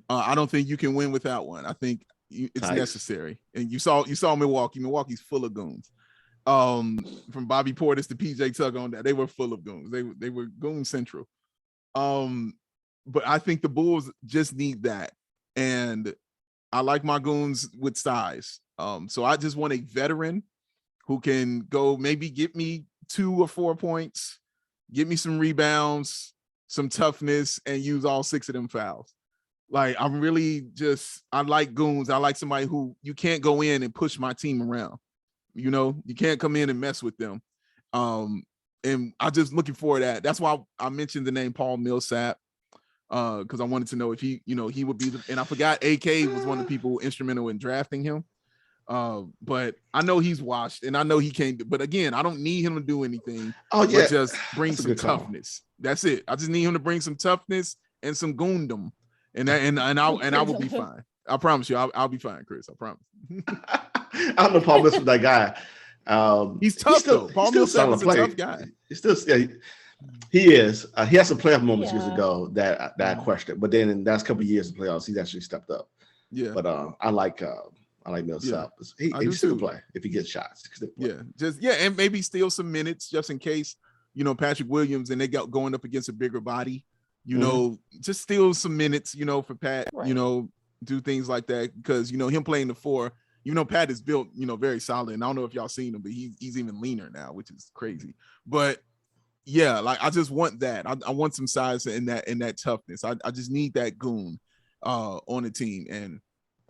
I don't think you can win without one. I think it's necessary. And you saw Milwaukee. Milwaukee's full of goons. From Bobby Portis to PJ Tucker on that, they were full of goons. They were goon central. But I think the Bulls just need that. And I like my goons with size. So I just want a veteran who can go maybe get me 2 or 4 points, get me some rebounds, some toughness, and use all 6 of them fouls. Like I like goons. I like somebody who you can't go in and push my team around. You can't come in and mess with them. And I'm just looking for that. That's why I mentioned the name Paul Millsap, because I wanted to know if he would be and I forgot AK was one of the people instrumental in drafting him. But I know he's washed and I know he can't, but again, I don't need him to do anything. But just bring some toughness. That's it. I just need him to bring some toughness and some goondom, and I will be fine. I promise you, I'll be fine, Chris. I promise. I don't know Paul Millsap, that guy. He's tough though. Paul Millsap is a tough guy. He is. He had some playoff moments years ago that I questioned, but then in the last couple of years of playoffs, he's actually stepped up. Yeah. But I like Millsap. He still play if he gets shots. And maybe steal some minutes just in case, Patrick Williams and they got going up against a bigger body, just steal some minutes, for Pat, right. Do things like that because, him playing the 4, Pat is built, very solid. And I don't know if y'all seen him, but he's even leaner now, which is crazy. But yeah, like I just want that. I want some size in that toughness. I just need that goon on the team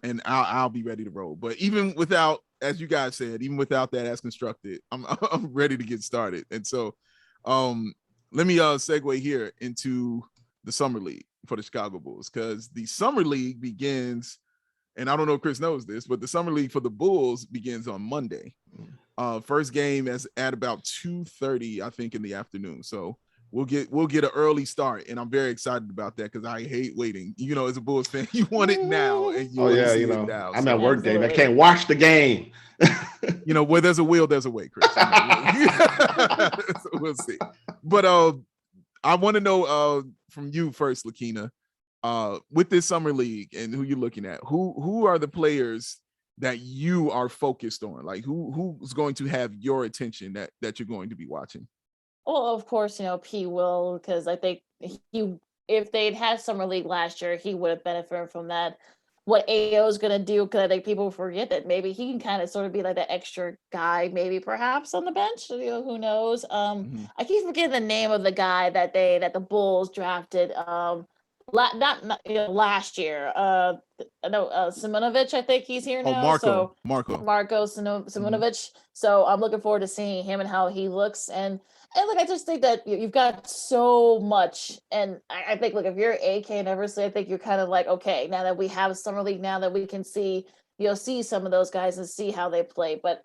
and I'll be ready to roll. But even without, as you guys said, even without that as constructed, I'm ready to get started. And so let me segue here into the summer league for the Chicago Bulls, because the summer league begins, and I don't know if Chris knows this, but the summer league for the Bulls begins on Monday. First game is at about 2:30, I think, in the afternoon. So we'll get an early start, and I'm very excited about that because I hate waiting. As a Bulls fan, you want it now, and you want to see it now. I'm at work, Dave. I can't watch the game. Where there's a will, there's a way, Chris. So we'll see. But I want to know from you first, LaKeena, with this summer league and who you're looking at, who are the players that you are focused on? Like who's going to have your attention that you're going to be watching? Well, of course, P will, because I think if they'd had summer league last year, he would have benefited from that. What AO is going to do, because I think people forget that maybe he can kind of sort of be like the extra guy, maybe perhaps on the bench. Who knows? I keep forgetting the name of the guy that the Bulls drafted. Last year. I know Simonovic. I think he's here now. Marco Simonovic. So I'm looking forward to seeing him and how he looks. And look, I just think that you've got so much. And I think, look, if you're AK and Eversley, I think you're kind of like, okay, now that we have summer league, now that we can see some of those guys and see how they play. But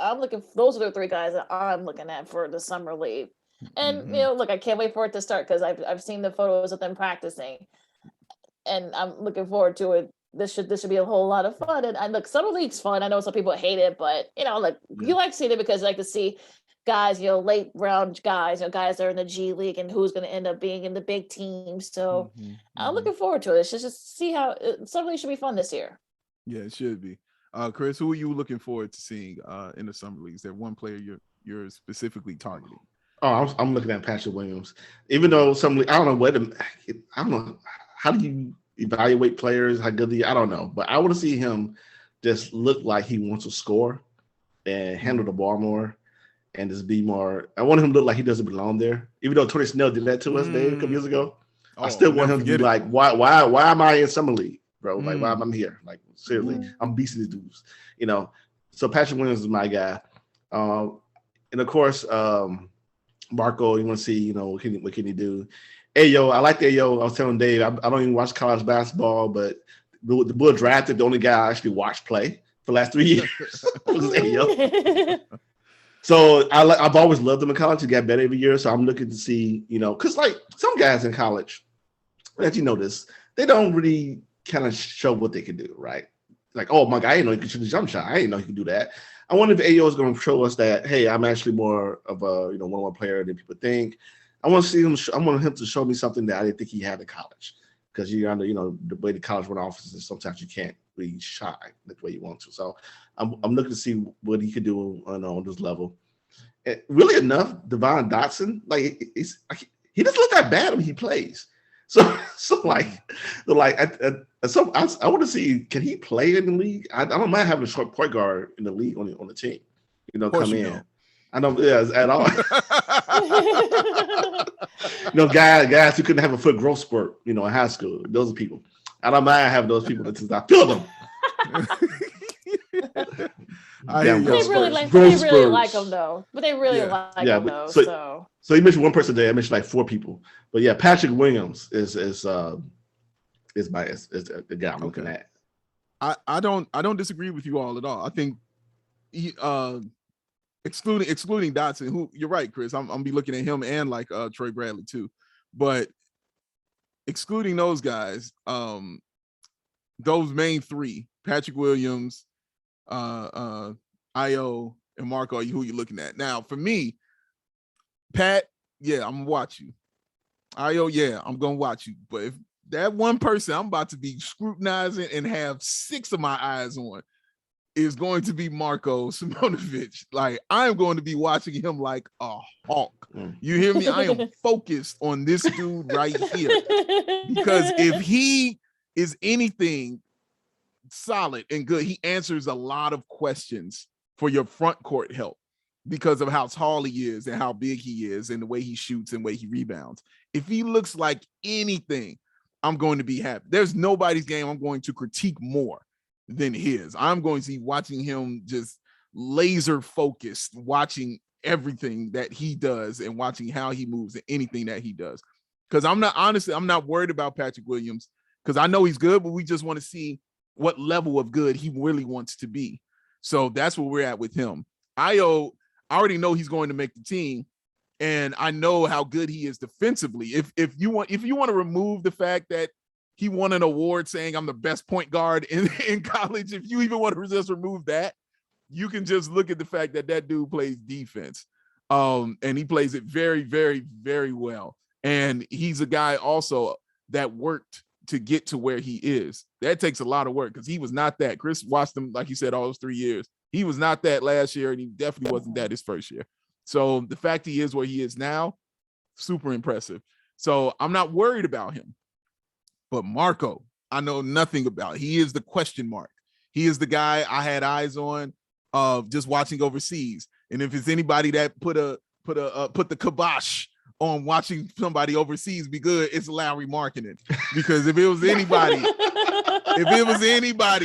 those are the 3 guys that I'm looking at for the summer league. And look, I can't wait for it to start because I've seen the photos of them practicing, and I'm looking forward to it. This should be a whole lot of fun. And look, summer league's fun. I know some people hate it, but you like seeing it because you like to see guys, late round guys, guys that are in the G League and who's going to end up being in the big teams. So I'm looking forward to it. It's just see how summer league should be fun this year. Yeah, it should be. Chris, who are you looking forward to seeing in the summer league? Is there one player you're specifically targeting? Oh, I'm looking at Patrick Williams. Even though I don't know how do you evaluate players, how good I don't know. But I want to see him just look like he wants to score and handle the ball more and just be more. I want him to look like he doesn't belong there. Even though Tony Snell did that to us, Dave, a couple years ago. I still want him to be like, why am I in summer league, bro? Like, why am I here? Like, seriously, I'm beasting these dudes, you know. So Patrick Williams is my guy. And of course, Marco, you want to see, you know, what can he do? Ayo, I like Ayo. I was telling Dave, I don't even watch college basketball, but the Bull drafted the only guy I actually watched play for the last 3 years was Ayo. So I've always loved him in college. He got better every year. So I'm looking to see, you know, because like some guys in college, as you notice, they don't really kind of show what they can do, right? Like, oh my God, I didn't know he could shoot a jump shot. I didn't know he could do that. I wonder if Ayo is going to show us that, hey, I'm actually more of a, you know, one-on-one player than people think. I want to see him. I want him to show me something that I didn't think he had in college, because you're under, you know, the way the college run offenses. Sometimes you can't really shine the way you want to. So I'm looking to see what he could do on this level. And really enough, Devon Dotson, like he doesn't look that bad when he plays. So I want to see, can he play in the league? I don't mind having a short point guard in the league on the team, you know, come in. Don't. I don't, at all. You know, guys who couldn't have a foot growth spurt, you know, in high school. Those are people. I don't mind having those people that just I feel them. They really like him though. But they really like him though. So you mentioned one person there. I mentioned like 4 people. But yeah, Patrick Williams is the guy I'm looking at. I don't disagree with you all at all. I think he, excluding Dotson, who you're right, Chris. I'm gonna be looking at him and like Troy Bradley too. But excluding those guys, those main 3, Patrick Williams, Ayo, and Marco, who you're looking at. Now, for me, Pat, yeah, I'm gonna watch you. Ayo, yeah, I'm gonna watch you. But if that one person I'm about to be scrutinizing and have 6 of my eyes on is going to be Marco Simonovic, like I'm going to be watching him like a hawk. You hear me? I am focused on this dude right here, because if he is anything solid and good, he answers a lot of questions for your front court help because of how tall he is and how big he is and the way he shoots and the way he rebounds. If he looks like anything, I'm going to be happy. There's nobody's game I'm going to critique more than his. I'm going to be watching him just laser focused, watching everything that he does and watching how he moves and anything that he does. Because I'm not worried about Patrick Williams, because I know he's good, but we just want to see what level of good he really wants to be. So that's where we're at with him. Ayo, I already know he's going to make the team, and I know how good he is defensively. If you want to remove the fact that he won an award saying I'm the best point guard in college, if you even want to just remove that, you can just look at the fact that dude plays defense. And he plays it very, very, very well. And he's a guy also that worked to get to where he is. That takes a lot of work, because he was not that. Chris watched him, like you said, all those 3 years. He was not that last year, and he definitely wasn't that his first year. So the fact he is where he is now, super impressive. So I'm not worried about him. But Marco, I know nothing about. He is the question mark. He is the guy I had eyes on just watching overseas. And if it's anybody that put the kibosh on watching somebody overseas be good, it's Larry Markkinen. Because if it was anybody,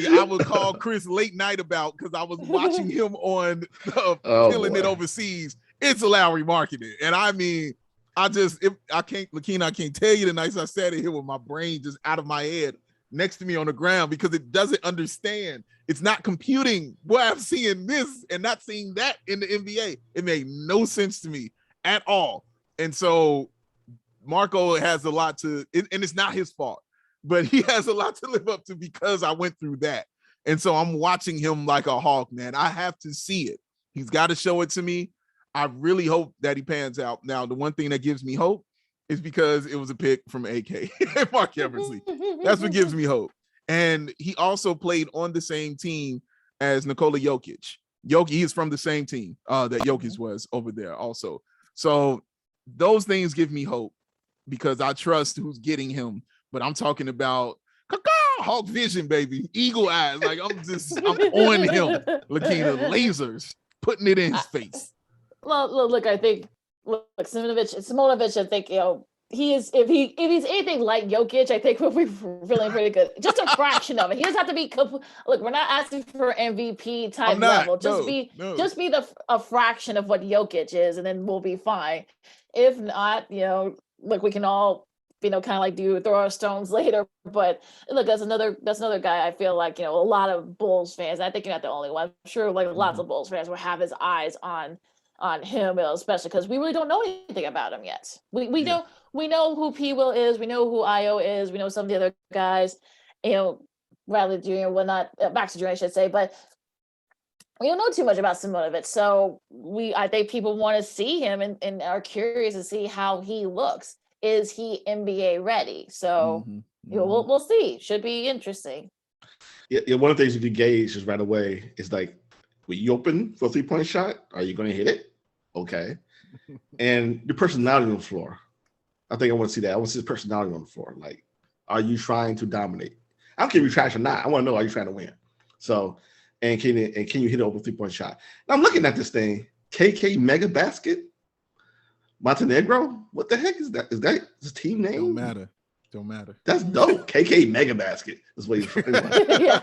I would call Chris late night about, because I was watching him on killing it overseas. It's Larry Markkinen. And I mean, LaKeena, I can't tell you the nights I sat in here with my brain just out of my head next to me on the ground, because it doesn't understand. It's not computing. Boy, I'm seeing this and not seeing that in the NBA. It made no sense to me at all. And so Marco has a lot and it's not his fault, but he has a lot to live up to, because I went through that. And so I'm watching him like a hawk, man. I have to see it. He's got to show it to me. I really hope that he pans out. Now, the one thing that gives me hope is because it was a pick from AK, Mark Eversley. That's what gives me hope. And he also played on the same team as Nikola Jokic. He is from the same team that Jokic was over there also. So those things give me hope, because I trust who's getting him. But I'm talking about Hawk vision, baby, eagle eyes. Like I'm on him. LaKeena lasers, putting it in his face. Well, look, I think Simonovic, I think he is if he's anything like Jokic, I think we'll be feeling pretty good. Just a fraction of it. He doesn't have to be. Look, we're not asking for MVP type level. Just be a fraction of what Jokic is, and then we'll be fine. If not, look, we can all kind of like throw our stones later. But look, that's another guy. I feel like a lot of Bulls fans. I think you're not the only one. I'm sure like lots of Bulls fans will have his eyes on him, especially because we really don't know anything about him yet. We know who P. Will is. We know who Io is. We know some of the other guys, Bradley Jr. whatnot, Baxter Jr. I should say, but we don't know too much about Simonovic. So I think people want to see him and are curious to see how he looks. Is he NBA ready? So we'll see. Should be interesting. Yeah, one of the things you can gauge just right away is like, when you open for a 3-point shot, are you going to hit it? Okay. And your personality on the floor. I think I want to see that. I want to see the personality on the floor. Like, are you trying to dominate? I don't care if you're trash or not. I want to know, are you trying to win? So, and can you hit it over a 3-point shot? Now I'm looking at this thing, KK Mega Basket, Montenegro. What the heck is that? Is that his team name? Don't matter. That's dope. KK Mega Basket is what he's yeah.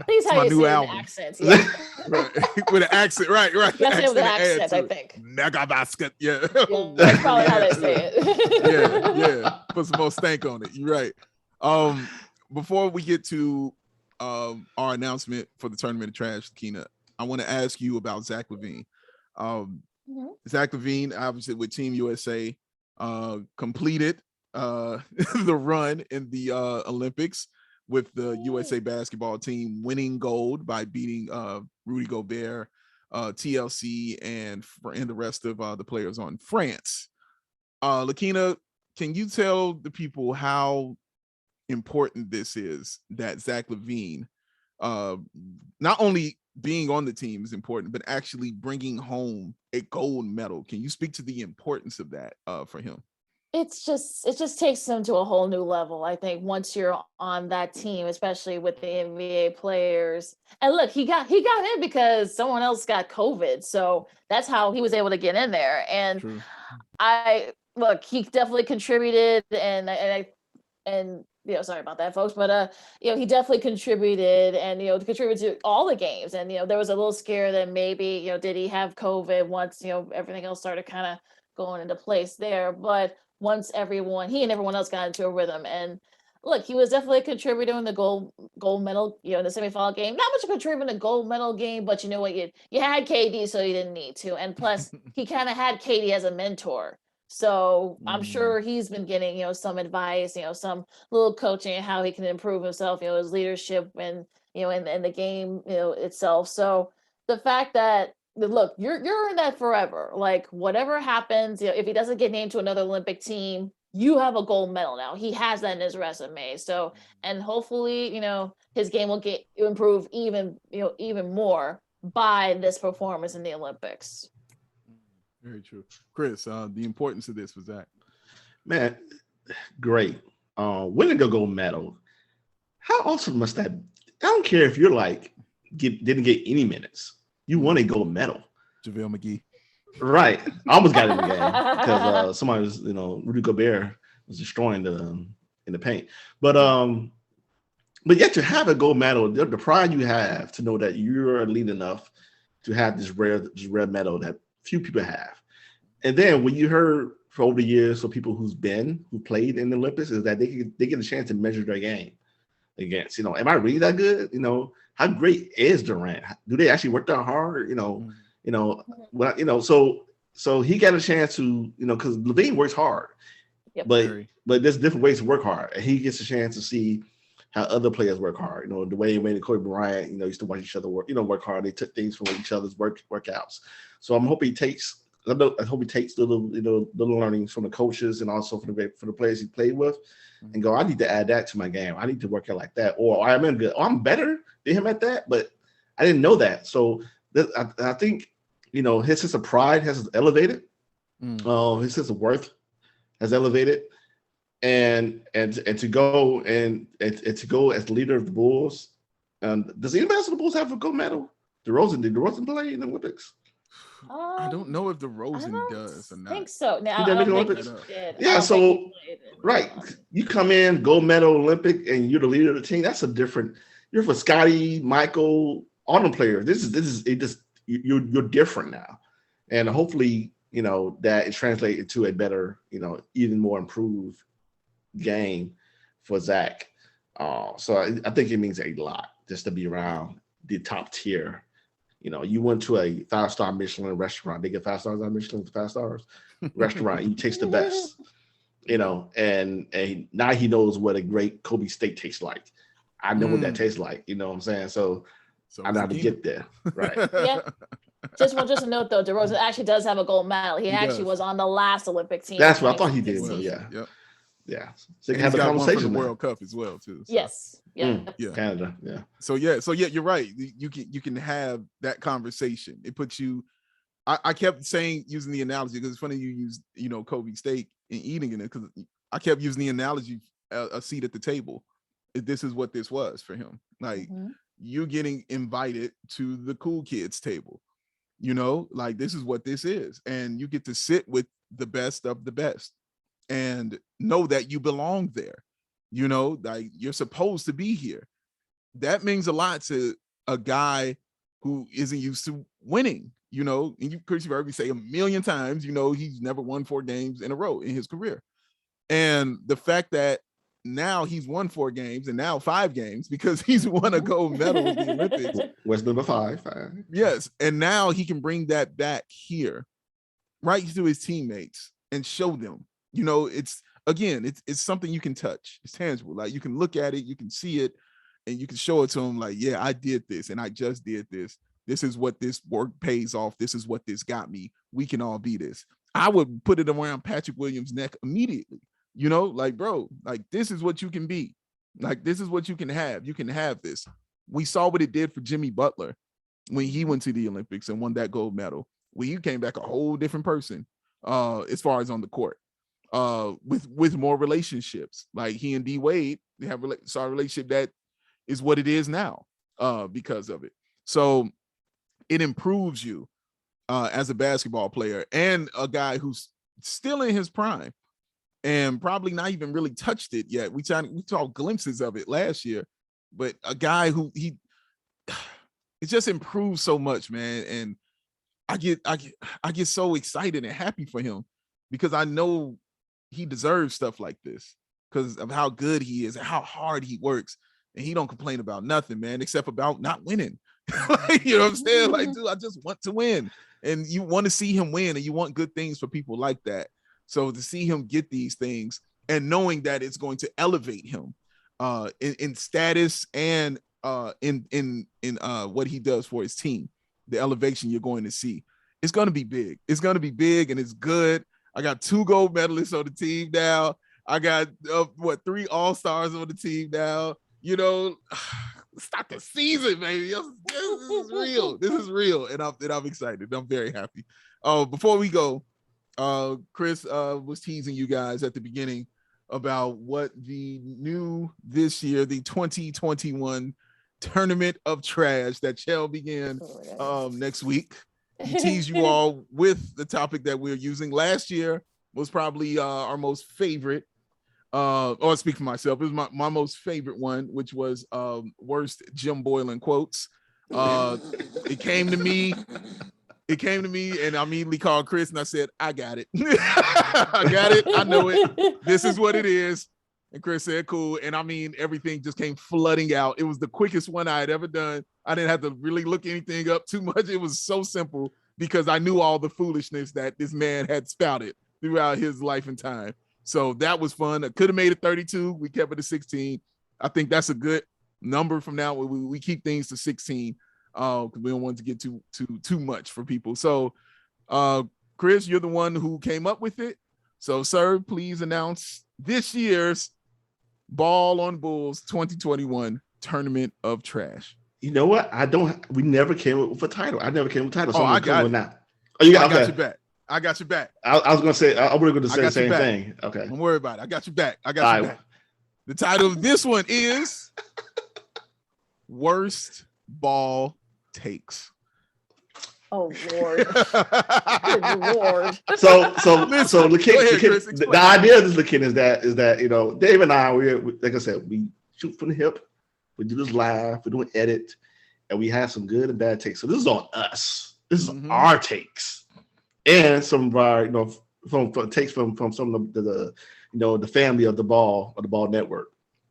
Please how my you new say album. Accents. Yeah. Right. With an accent, right. That's it with an accent, I think. Mega Basket, yeah. That's probably how they say it. Yeah. Put some more stank on it. You're right. Before we get to our announcement for the Tournament of Trash, LaKeena, I want to ask you about Zach LaVine. Zach LaVine, obviously with Team USA, completed the run in the Olympics with the USA basketball team winning gold by beating Rudy Gobert, TLC, and the rest of the players on France. LaKeena, can you tell the people how important this is that Zach LaVine, not only being on the team is important, but actually bringing home a gold medal? Can you speak to the importance of that for him? It just takes them to a whole new level. I think once you're on that team, especially with the NBA players. And look, he got in because someone else got COVID. So that's how he was able to get in there. And True. he definitely contributed and sorry about that, folks, but he definitely contributed and contributed to all the games. And there was a little scare that maybe did he have COVID once everything else started kind of going into place there. But once he and everyone else got into a rhythm, and look, he was definitely a contributor in the gold medal, in the semifinal game. Not much of a contributor in the gold medal game, but you know what? You had KD, so you didn't need to. And plus, he kind of had KD as a mentor. So I'm sure he's been getting, some advice, some little coaching, how he can improve himself, his leadership and, in the game, itself. So the fact that, look, you're in that forever. Like whatever happens, if he doesn't get named to another Olympic team, you have a gold medal now. He has that in his resume. So, and hopefully, his game will improve even more by this performance in the Olympics. Very true. Chris, the importance of this was that. Man, great. Winning a gold medal. How awesome must that be? I don't care if you're like didn't get any minutes. You won a gold medal. JaVale McGee. Right. I almost got in the game because somebody was, Rudy Gobert was destroying in the paint. But yet to have a gold medal, the pride you have to know that you're elite enough to have this rare medal that few people have. And then when you heard for over the years from people who played in the Olympics is that they get a chance to measure their game against, am I really that good? How great is Durant? Do they actually work that hard? So he got a chance to, because LaVine works hard, yep. but there's different ways to work hard. And he gets a chance to see how other players work hard. The way Wayne and Kobe Bryant, used to watch each other work hard. They took things from each other's workouts. So I'm hoping he takes the little learnings from the coaches and also for the players he played with, and go, I need to add that to my game. I need to work out like that, or I'm better than him at that, but I didn't know that. So I think his sense of pride has elevated. His sense of worth has elevated, and to go and to go as leader of the Bulls. Does anybody else on the Bulls have a gold medal? Did Derozen play in the Olympics? I don't know if Derozen does or not. I think so. No, He I didn't make don't the think Olympics? he did. Yeah, so right, you come in gold medal Olympic, and you're the leader of the team. That's a different. You're for Scotty, Michael, all them players. This is it. Just you're different now, and hopefully that is translated to a better, even more improved game for Zach. So I think it means a lot just to be around the top tier. You went to a 5-star Michelin restaurant. They get 5 stars on Michelin, 5 stars restaurant. You taste the best, and now he knows what a great Kobe steak tastes like. I know what that tastes like. You know what I'm saying? So I know how to get there. Right. Yeah. Just a note though, Derozen actually does have a gold medal. He actually was on the last Olympic team. That's what I thought he did. Yeah. Yep. Yeah. So you can have a conversation. One from the World Cup as well too. So. Yes. Yeah. Yeah. Canada. Yeah. So you're right. You can have that conversation. It puts you. I kept using the analogy because it's funny you used Kobe steak and eating in it, because I kept using the analogy a seat at the table. This is what this was for him. Like you getting invited to the cool kids table. Like this is what this is, and you get to sit with the best of the best and know that you belong there. Like you're supposed to be here. That means a lot to a guy who isn't used to winning. And Chris, you've heard me say a million times, he's never won 4 games in a row in his career. And the fact that now he's won 4 games and now 5 games because he's won a gold medal at the Olympics. What's number 5? Yes. And now he can bring that back here, right to his teammates and show them, it's something you can touch. It's tangible. Like you can look at it, you can see it, and you can show it to them like, yeah, I did this and I just did this. This is what this work pays off. This is what this got me. We can all be this. I would put it around Patrick Williams' neck immediately. Like, bro, like this is what you can be. Like, this is what you can have. You can have this. We saw what it did for Jimmy Butler when he went to the Olympics and won that gold medal. When he came back a whole different person as far as on the court with more relationships. Like he and D Wade, they have a relationship that is what it is now because of it. So it improves you as a basketball player and a guy who's still in his prime and probably not even really touched it yet. We saw glimpses of it last year, but a guy who it just improves so much, man. And I get so excited and happy for him because I know he deserves stuff like this because of how good he is and how hard he works. And he don't complain about nothing, man, except about not winning. You know what I'm saying? Like, dude, I just want to win. And you want to see him win and you want good things for people like that. So to see him get these things and knowing that it's going to elevate him in status and in what he does for his team, the elevation you're going to see, it's going to be big. It's going to be big and it's good. I got 2 gold medalists on the team now. I got 3 all-stars on the team now. Start the season, baby. This is real. This is real, and I'm excited. I'm very happy. Before we go, Chris was teasing you guys at the beginning about what the new this year, the 2021 Tournament of Trash that shall begin next week. He teased you all with the topic that we're using. Last year was probably our most favorite. I'll speak for myself. It was my most favorite one, which was worst Jim Boylan quotes. It came to me, and I immediately called Chris and I said, I got it. I got it. I know it. This is what it is. And Chris said, cool. And I mean, everything just came flooding out. It was the quickest one I had ever done. I didn't have to really look anything up too much. It was so simple because I knew all the foolishness that this man had spouted throughout his life and time. So that was fun. I could have made it 32. We kept it to 16. I think that's a good number from now. We keep things to 16 because we don't want to get too much for people. So, Chris, you're the one who came up with it. So, sir, please announce this year's BAWL on Bulls 2021 Tournament of Trash. You know what? We never came up with a title. I never came up with a title. So I got it now. Oh, you got your back. I got your back. I was gonna say I would have going to say the same thing. Okay. Don't worry about it. I got your back. I got your back. The title of this one is Worst Ball Takes. Oh Lord. Good Lord. So the idea of this LaKeena is that you know, Dave and I, we like I said, we shoot from the hip, we do this live, we do an edit, and we have some good and bad takes. So this is on us. This is our takes. And some of our, you know, from takes from some of the you know, the family of the BAWL network.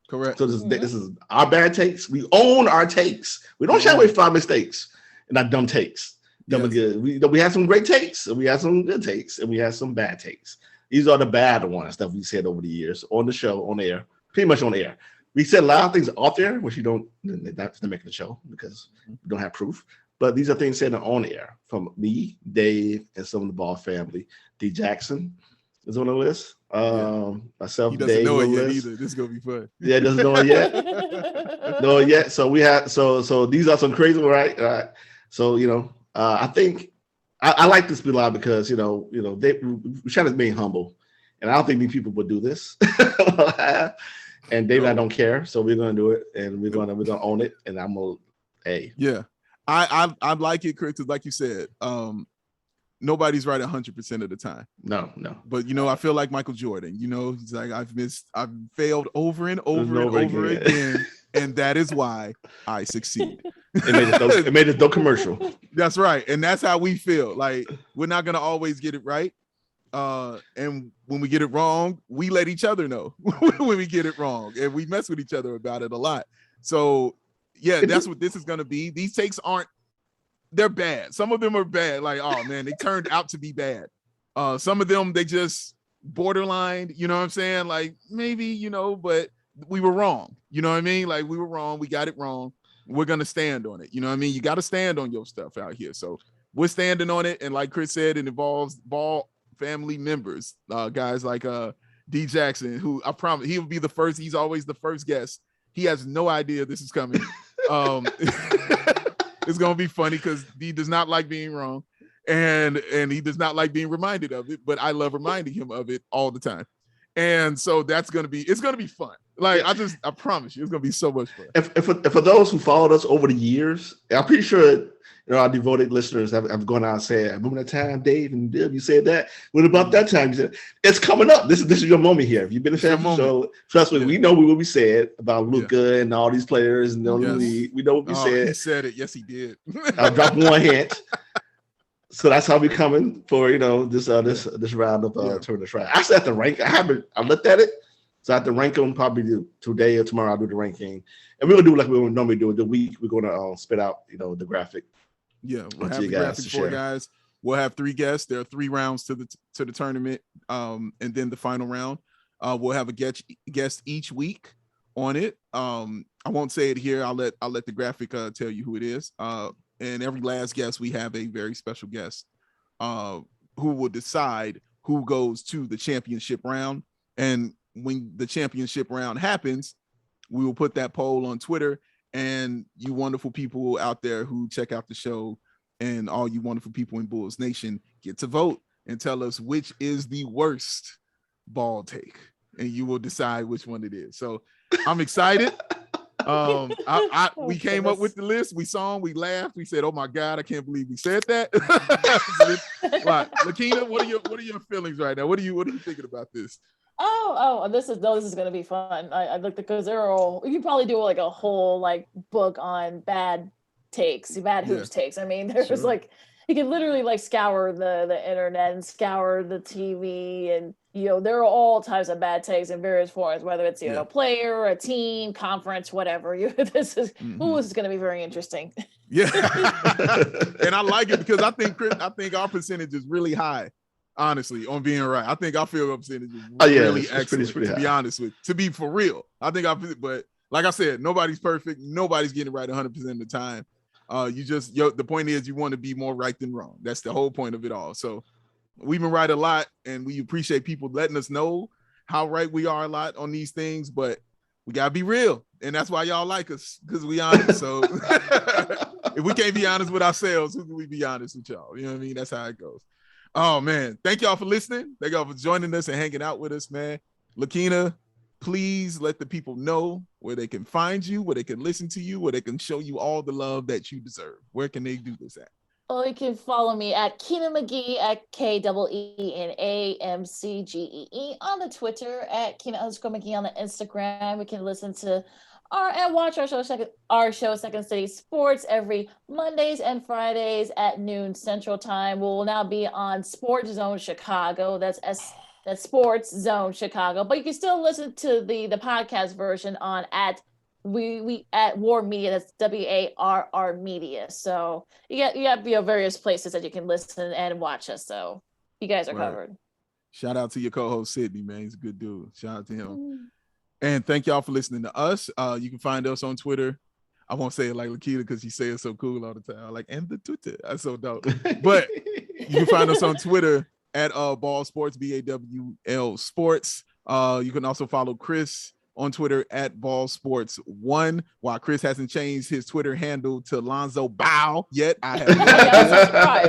Correct. So this is our bad takes. We own our takes. We don't shy away from our mistakes and our dumb takes. Dumb and good. We have some great takes, and we have some good takes, and we have some bad takes. These are the bad ones that we said over the years on the show, on air, pretty much on air. We said a lot of things off there, which you don't, not to make the show because we don't have proof. But these are things said on air from me, Dave, and some of the BAWL family. D. Jackson is on the list. Myself, he doesn't Dave, know it yet either. This is gonna be fun. Yeah, doesn't know it yet. Know it yet. So we have so these are some crazy, right? So you know, I think I like this Bilal because you know we're trying to be humble, and I don't think these people would do this. And Dave and I don't care, so we're gonna do it, and we're gonna own it, and I'm gonna yeah. I like it, Chris, because like you said, nobody's right 100% of the time. No. But you know, I feel like Michael Jordan. You know, he's like I've failed over and over again, and that is why I succeed. It made it no commercial. That's right, and that's how we feel. Like we're not gonna always get it right, and when we get it wrong, we let each other know when we get it wrong, and we mess with each other about it a lot. So yeah, that's what this is gonna be. These takes they're bad. Some of them are bad. Like, oh man, they turned out to be bad. Some of them, they just borderline, you know what I'm saying? Like maybe, you know, but we were wrong. You know what I mean? Like we were wrong. We got it wrong. We're going to stand on it. You know what I mean? You got to stand on your stuff out here. So we're standing on it. And like Chris said, it involves BAWL family members, guys like D. Jackson, who I promise he will be the first. He's always the first guest. He has no idea this is coming. It's gonna be funny because he does not like being wrong, and he does not like being reminded of it. But I love reminding him of it all the time, and so it's gonna be fun. Like I promise you, it's gonna be so much fun. If for those who followed us over the years, I'm pretty sure you know our devoted listeners have gone out and said, "Remember that time, Dave and Dib, you said that? What about that time?" You said, "It's coming up. This is your moment here. If you've been a fan of the show, trust me, we know what we said about Luka and all these players and we know what we said. He said it. Yes, he did. I'll drop one hint. So that's how we coming for this round of tournament. Right. I actually have to rank. I looked at it. So I have to rank them probably today or tomorrow. I'll do the ranking, and we're gonna do like we would normally do. The week we're gonna spit out the graphic. Yeah, we'll have the graphic for guys. We'll have 3 guests. There are 3 rounds to the tournament, and then the final round. We'll have a guest each week on it. I won't say it here. I'll let the graphic tell you who it is. And every last guest, we have a very special guest who will decide who goes to the championship round. And when the championship round happens, we will put that poll on Twitter, and you wonderful people out there who check out the show and all you wonderful people in Bulls Nation get to vote and tell us which is the worst ball take, and you will decide which one it is. So I'm excited. We came up with the list. We saw them, we laughed, we said, "Oh my God, I can't believe we said that." Right. LaKeena, what are your feelings right now? What are you thinking about this? This is gonna be fun. I looked because you could probably do like a whole book on bad takes, bad hoops takes. I mean, there's you can literally scour the internet and scour the TV, and there are all types of bad takes in various forms, whether it's a player, a team, conference, whatever. This is gonna be very interesting. Yeah. And I like it because I think our percentage is really high. Honestly, on being right, I think our field goal percentage is really excellent. It's pretty to be honest with, to be for real, I think but like I said, nobody's perfect. Nobody's getting it right 100% of the time. The point is you want to be more right than wrong. That's the whole point of it all. So we've been right a lot, and we appreciate people letting us know how right we are a lot on these things. But we gotta be real, and that's why y'all like us, because we honest. So if we can't be honest with ourselves, who can we be honest with y'all? You know what I mean? That's how it goes. Oh man, thank y'all for listening. Thank y'all for joining us and hanging out with us, man. LaKeena, please let the people know where they can find you, where they can listen to you, where they can show you all the love that you deserve. Where can they do this at? Well, you can follow me at Keena McGee at KEENAMCGEE on the Twitter, at Keena_McGee on the Instagram. We can listen to and watch our show Second City Sports every Mondays and Fridays at noon Central Time. We'll now be on Sports Zone Chicago. That's Sports Zone Chicago. But you can still listen to the podcast version on at WARR Media. That's WARR Media. So you got various places that you can listen and watch us. So you guys are covered. Shout out to your co-host Sydney, man. He's a good dude. Shout out to him. And thank y'all for listening to us. You can find us on Twitter. I won't say it like LaKeena because she says it so cool all the time. Like, and the Twitter. That's so dope. But you can find us on Twitter at BAWL Sports, BAWL Sports. You can also follow Chris on Twitter at BAWL Sports 1. While Chris hasn't changed his Twitter handle to Lonzo BAWL yet. I have no idea. I'm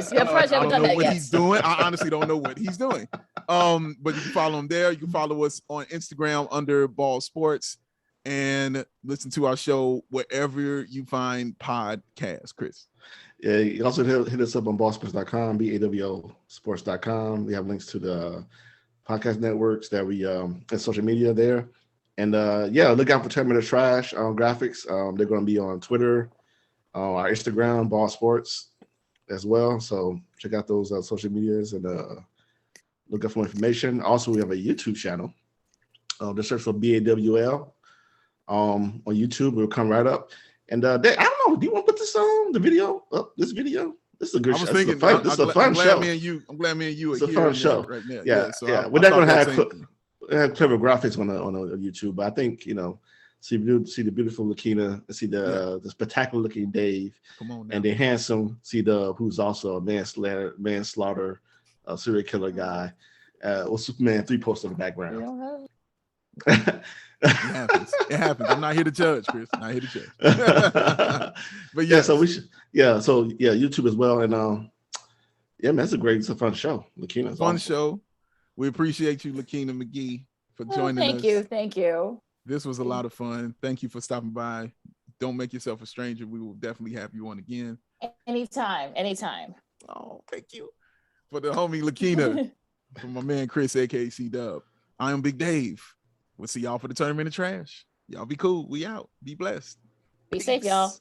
surprised. Yeah, I don't know what he's doing. I honestly don't know what he's doing. But you can follow him there. You can follow us on Instagram under BAWL Sports and listen to our show wherever you find podcasts, Chris. Yeah, you can also hit us up on bawlsports.com, BAWLsports.com. We have links to the podcast networks that we and social media there. And look out for 10 Minute Trash graphics. They're going to be on Twitter, our Instagram, BAWL Sports as well. So check out those social medias and look up for information. Also, we have a YouTube channel. Just search for BAWL on YouTube. It'll come right up. And I don't know. Do you want to put this on the video? This video? This is a good show. This is a fun show. I'm glad me and you are here. It's a fun show right now. Yeah. We're not going to have clever graphics on YouTube, but I think see the beautiful LaKeena, see the spectacular looking Dave, and the handsome who's also a manslaughter serial killer guy. Superman 3 poster in the background. It happens. It happens. I'm not here to judge, Chris. I'm not here to judge. But YouTube as well, and man, it's a fun show. LaKeena, fun show. We appreciate you, LaKeena McGee, for joining us. Thank you. This was a lot of fun. Thank you for stopping by. Don't make yourself a stranger. We will definitely have you on again. Anytime. Oh, thank you. For the homie LaKeena, for my man Chris, aka C-Dub. I am Big Dave. We'll see y'all for the Tournament of Trash. Y'all be cool. We out. Be blessed. Be safe, y'all.